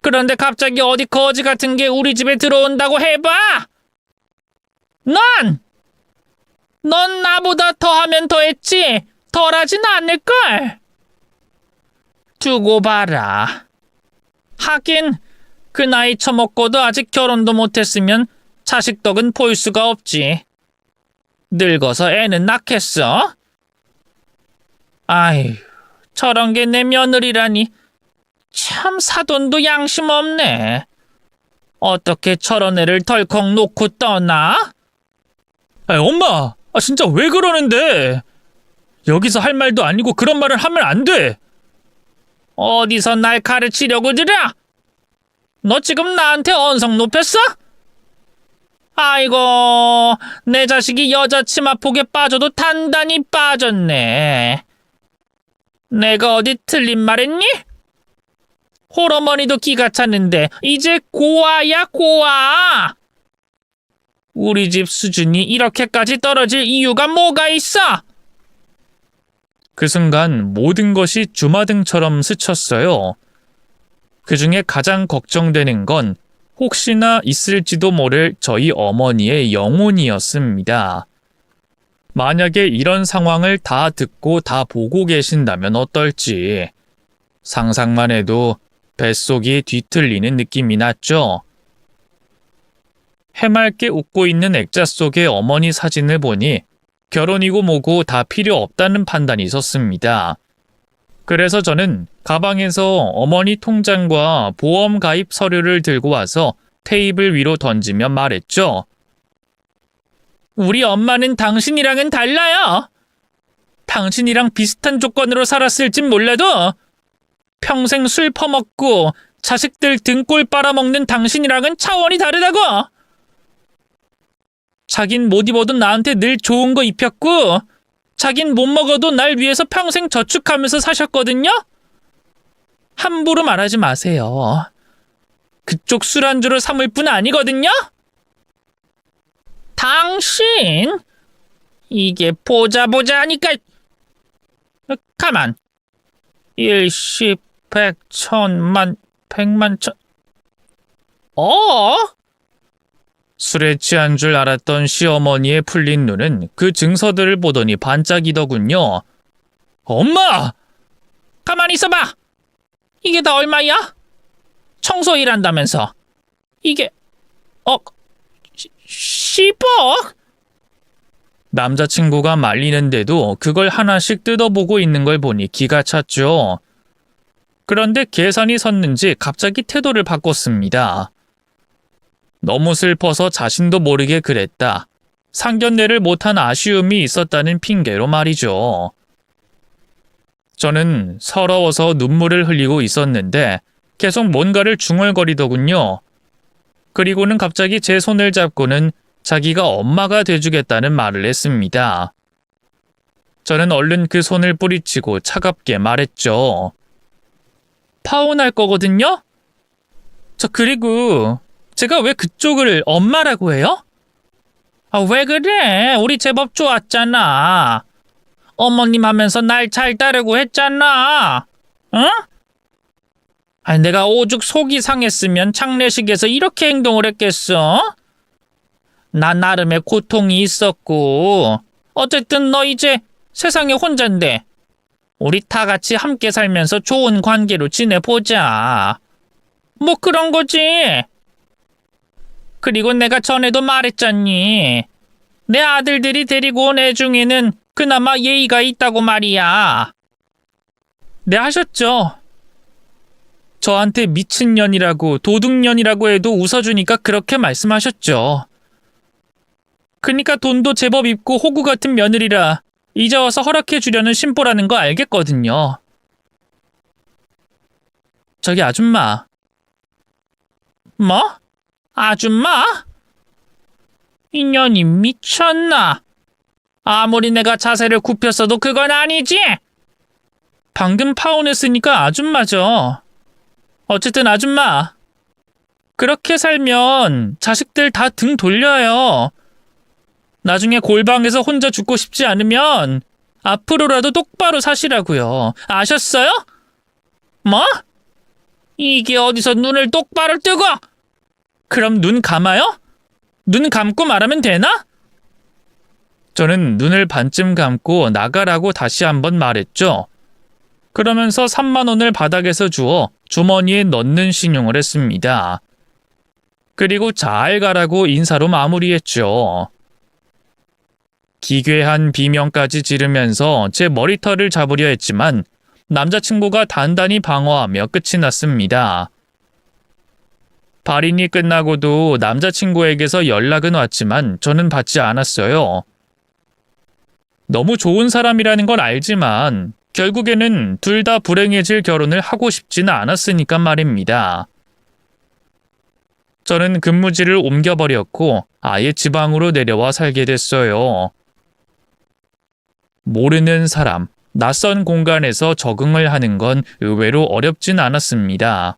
그런데 갑자기 어디 거지 같은 게 우리 집에 들어온다고 해봐. 넌 나보다 더하면 더했지 덜하진 않을걸. 두고 봐라. 하긴 그 나이 처먹고도 아직 결혼도 못했으면 자식 덕은 볼 수가 없지. 늙어서 애는 낳겠어? 아휴, 저런 게 내 며느리라니. 참 사돈도 양심 없네. 어떻게 저런 애를 덜컥 놓고 떠나? 엄마, 진짜 왜 그러는데? 여기서 할 말도 아니고 그런 말을 하면 안 돼. 어디서 날 가르치려고 들여? 너 지금 나한테 언성 높였어? 아이고, 내 자식이 여자 치마폭에 빠져도 단단히 빠졌네. 내가 어디 틀린 말했니? 홀어머니도 기가 찼는데 이제 고아야 고아. 우리 집 수준이 이렇게까지 떨어질 이유가 뭐가 있어? 그 순간 모든 것이 주마등처럼 스쳤어요. 그중에 가장 걱정되는 건 혹시나 있을지도 모를 저희 어머니의 영혼이었습니다. 만약에 이런 상황을 다 듣고 다 보고 계신다면 어떨지 상상만 해도 뱃속이 뒤틀리는 느낌이 났죠. 해맑게 웃고 있는 액자 속의 어머니 사진을 보니 결혼이고 뭐고 다 필요 없다는 판단이 섰습니다. 그래서 저는 가방에서 어머니 통장과 보험 가입 서류를 들고 와서 테이블 위로 던지며 말했죠. 우리 엄마는 당신이랑은 달라요. 당신이랑 비슷한 조건으로 살았을진 몰라도 평생 술 퍼먹고 자식들 등골 빨아먹는 당신이랑은 차원이 다르다고! 자긴 못 입어도 나한테 늘 좋은 거 입혔고 자긴 못 먹어도 날 위해서 평생 저축하면서 사셨거든요? 함부로 말하지 마세요. 그쪽 술안주로 삼을 뿐 아니거든요? 당신? 이게 보자 하니까 가만. 1, 10, 100, 1000만, 100만, 1000... 술에 취한 줄 알았던 시어머니의 풀린 눈은 그 증서들을 보더니 반짝이더군요. 엄마! 가만히 있어봐! 이게 다 얼마야? 청소 일한다면서. 이게 10억? 남자친구가 말리는데도 그걸 하나씩 뜯어보고 있는 걸 보니 기가 찼죠. 그런데 계산이 섰는지 갑자기 태도를 바꿨습니다. 너무 슬퍼서 자신도 모르게 그랬다. 상견례를 못한 아쉬움이 있었다는 핑계로 말이죠. 저는 서러워서 눈물을 흘리고 있었는데 계속 뭔가를 중얼거리더군요. 그리고는 갑자기 제 손을 잡고는 자기가 엄마가 돼주겠다는 말을 했습니다. 저는 얼른 그 손을 뿌리치고 차갑게 말했죠. 파혼할 거거든요? 그리고 제가 왜 그쪽을 엄마라고 해요? 왜 그래? 우리 제법 좋았잖아. 어머님 하면서 날 잘 따르고 했잖아. 응? 내가 오죽 속이 상했으면 장례식에서 이렇게 행동을 했겠어? 나 나름의 고통이 있었고 어쨌든 너 이제 세상에 혼잔데 우리 다 같이 함께 살면서 좋은 관계로 지내보자. 뭐 그런 거지. 그리고 내가 전에도 말했잖니. 내 아들들이 데리고 온 애 중에는 그나마 예의가 있다고 말이야. 네, 하셨죠. 저한테 미친년이라고 도둑년이라고 해도 웃어주니까 그렇게 말씀하셨죠. 그니까 돈도 제법 있고 호구 같은 며느리라 이제 와서 허락해주려는 심보라는 거 알겠거든요. 저기 아줌마. 뭐? 아줌마? 인연이 미쳤나? 아무리 내가 자세를 굽혔어도 그건 아니지? 방금 파혼했으니까 아줌마죠. 어쨌든 아줌마. 그렇게 살면 자식들 다 등 돌려요. 나중에 골방에서 혼자 죽고 싶지 않으면 앞으로라도 똑바로 사시라고요. 아셨어요? 뭐? 이게 어디서 눈을 똑바로 뜨고? 그럼 눈 감아요? 눈 감고 말하면 되나? 저는 눈을 반쯤 감고 나가라고 다시 한번 말했죠. 그러면서 3만 원을 바닥에서 주워 주머니에 넣는 신용을 했습니다. 그리고 잘 가라고 인사로 마무리했죠. 기괴한 비명까지 지르면서 제 머리털을 잡으려 했지만 남자친구가 단단히 방어하며 끝이 났습니다. 발인이 끝나고도 남자친구에게서 연락은 왔지만 저는 받지 않았어요. 너무 좋은 사람이라는 건 알지만 결국에는 둘 다 불행해질 결혼을 하고 싶지는 않았으니까 말입니다. 저는 근무지를 옮겨버렸고 아예 지방으로 내려와 살게 됐어요. 모르는 사람, 낯선 공간에서 적응을 하는 건 의외로 어렵진 않았습니다.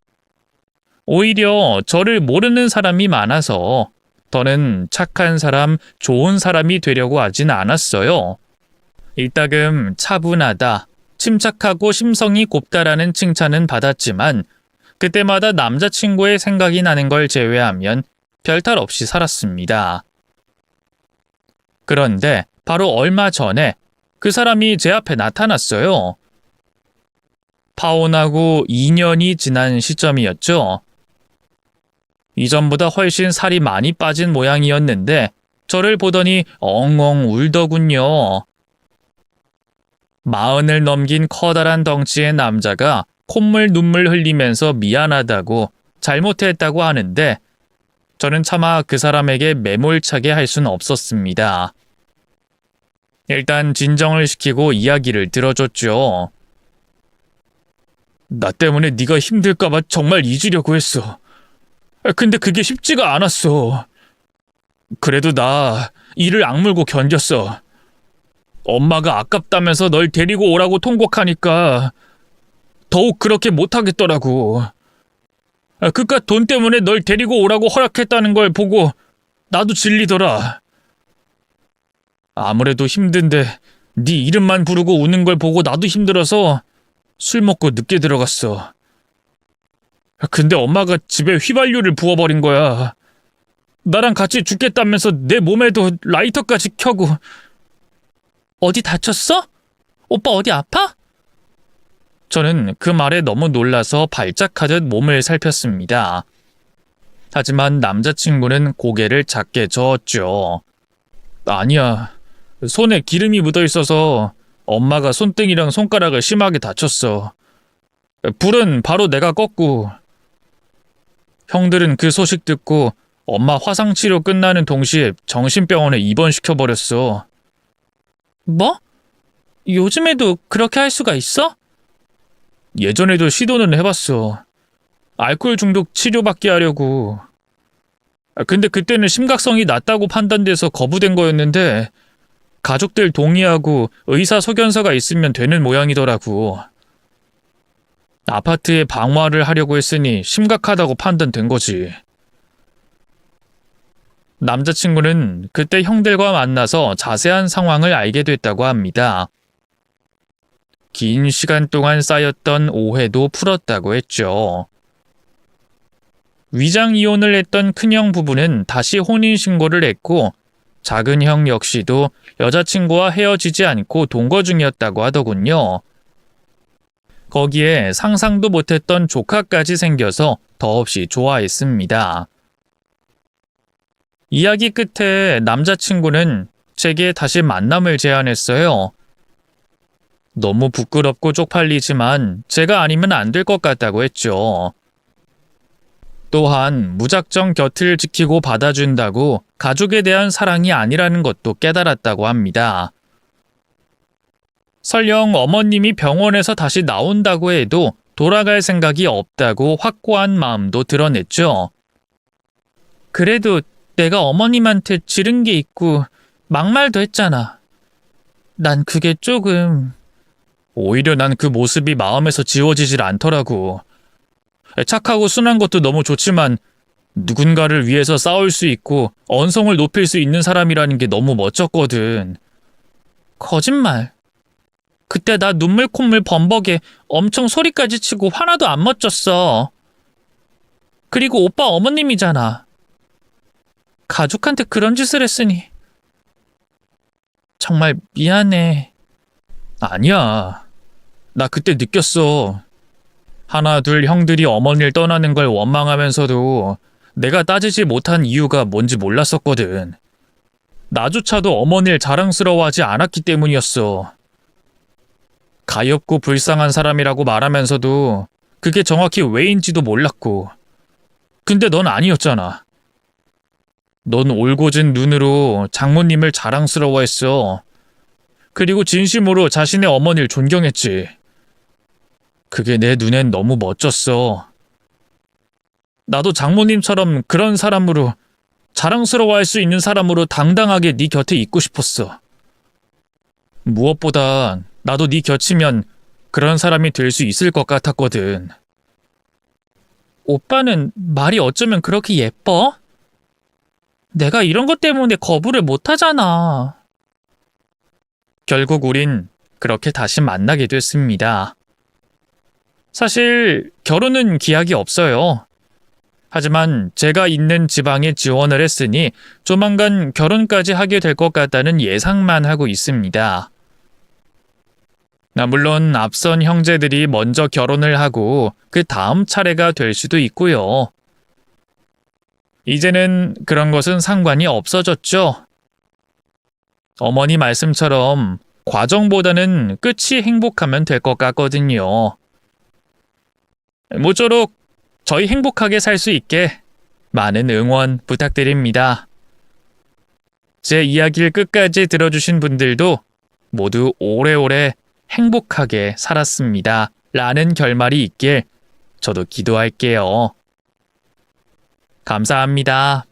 오히려 저를 모르는 사람이 많아서 더는 착한 사람, 좋은 사람이 되려고 하진 않았어요. 이따금 차분하다, 침착하고 심성이 곱다라는 칭찬은 받았지만 그때마다 남자친구의 생각이 나는 걸 제외하면 별탈 없이 살았습니다. 그런데 바로 얼마 전에 그 사람이 제 앞에 나타났어요. 파혼하고 2년이 지난 시점이었죠. 이전보다 훨씬 살이 많이 빠진 모양이었는데 저를 보더니 엉엉 울더군요. 40을 넘긴 커다란 덩치의 남자가 콧물 눈물 흘리면서 미안하다고 잘못했다고 하는데 저는 차마 그 사람에게 매몰차게 할 수는 없었습니다. 일단 진정을 시키고 이야기를 들어줬죠. 나 때문에 네가 힘들까봐 정말 잊으려고 했어. 근데 그게 쉽지가 않았어. 그래도 나 이를 악물고 견뎠어. 엄마가 아깝다면서 널 데리고 오라고 통곡하니까 더욱 그렇게 못하겠더라고. 그깟 돈 때문에 널 데리고 오라고 허락했다는 걸 보고 나도 질리더라. 아무래도 힘든데 네 이름만 부르고 우는 걸 보고 나도 힘들어서 술 먹고 늦게 들어갔어. 근데 엄마가 집에 휘발유를 부어버린 거야. 나랑 같이 죽겠다면서 내 몸에도 라이터까지 켜고. 어디 다쳤어? 오빠 어디 아파? 저는 그 말에 너무 놀라서 발작하듯 몸을 살폈습니다. 하지만 남자친구는 고개를 작게 저었죠. 아니야. 손에 기름이 묻어 있어서 엄마가 손등이랑 손가락을 심하게 다쳤어. 불은 바로 내가 껐고. 형들은 그 소식 듣고 엄마 화상치료 끝나는 동시에 정신병원에 입원시켜버렸어. 뭐? 요즘에도 그렇게 할 수가 있어? 예전에도 시도는 해봤어. 알코올 중독 치료받게 하려고. 근데 그때는 심각성이 낮다고 판단돼서 거부된 거였는데 가족들 동의하고 의사 소견서가 있으면 되는 모양이더라고. 아파트에 방화를 하려고 했으니 심각하다고 판단된 거지. 남자친구는 그때 형들과 만나서 자세한 상황을 알게 됐다고 합니다. 긴 시간 동안 쌓였던 오해도 풀었다고 했죠. 위장 이혼을 했던 큰형 부부는 다시 혼인신고를 했고 작은 형 역시도 여자친구와 헤어지지 않고 동거 중이었다고 하더군요. 거기에 상상도 못했던 조카까지 생겨서 더없이 좋아했습니다. 이야기 끝에 남자친구는 제게 다시 만남을 제안했어요. 너무 부끄럽고 쪽팔리지만 제가 아니면 안 될 것 같다고 했죠. 또한 무작정 곁을 지키고 받아준다고 가족에 대한 사랑이 아니라는 것도 깨달았다고 합니다. 설령 어머님이 병원에서 다시 나온다고 해도 돌아갈 생각이 없다고 확고한 마음도 드러냈죠. 그래도 내가 어머님한테 지른 게 있고 막말도 했잖아. 난 그게 조금... 오히려 난 그 모습이 마음에서 지워지질 않더라고. 착하고 순한 것도 너무 좋지만 누군가를 위해서 싸울 수 있고 언성을 높일 수 있는 사람이라는 게 너무 멋졌거든. 거짓말. 그때 나 눈물 콧물 범벅에 엄청 소리까지 치고 하나도 안 멋졌어. 그리고 오빠 어머님이잖아. 가족한테 그런 짓을 했으니. 정말 미안해. 아니야. 나 그때 느꼈어. 하나 둘 형들이 어머니를 떠나는 걸 원망하면서도 내가 따지지 못한 이유가 뭔지 몰랐었거든. 나조차도 어머니를 자랑스러워하지 않았기 때문이었어. 가엾고 불쌍한 사람이라고 말하면서도 그게 정확히 왜인지도 몰랐고. 근데 넌 아니었잖아. 넌 올곧은 눈으로 장모님을 자랑스러워했어. 그리고 진심으로 자신의 어머니를 존경했지. 그게 내 눈엔 너무 멋졌어. 나도 장모님처럼 그런 사람으로, 자랑스러워할 수 있는 사람으로 당당하게 네 곁에 있고 싶었어. 무엇보다 나도 네 곁이면 그런 사람이 될 수 있을 것 같았거든. 오빠는 말이 어쩌면 그렇게 예뻐? 내가 이런 것 때문에 거부를 못 하잖아. 결국 우린 그렇게 다시 만나게 됐습니다. 사실 결혼은 기약이 없어요. 하지만 제가 있는 지방에 지원을 했으니 조만간 결혼까지 하게 될 것 같다는 예상만 하고 있습니다. 물론 앞선 형제들이 먼저 결혼을 하고 그 다음 차례가 될 수도 있고요. 이제는 그런 것은 상관이 없어졌죠. 어머니 말씀처럼 과정보다는 끝이 행복하면 될 것 같거든요. 모쪼록 저희 행복하게 살 수 있게 많은 응원 부탁드립니다. 제 이야기를 끝까지 들어주신 분들도 모두 오래오래 행복하게 살았습니다. 라는 결말이 있길 저도 기도할게요. 감사합니다.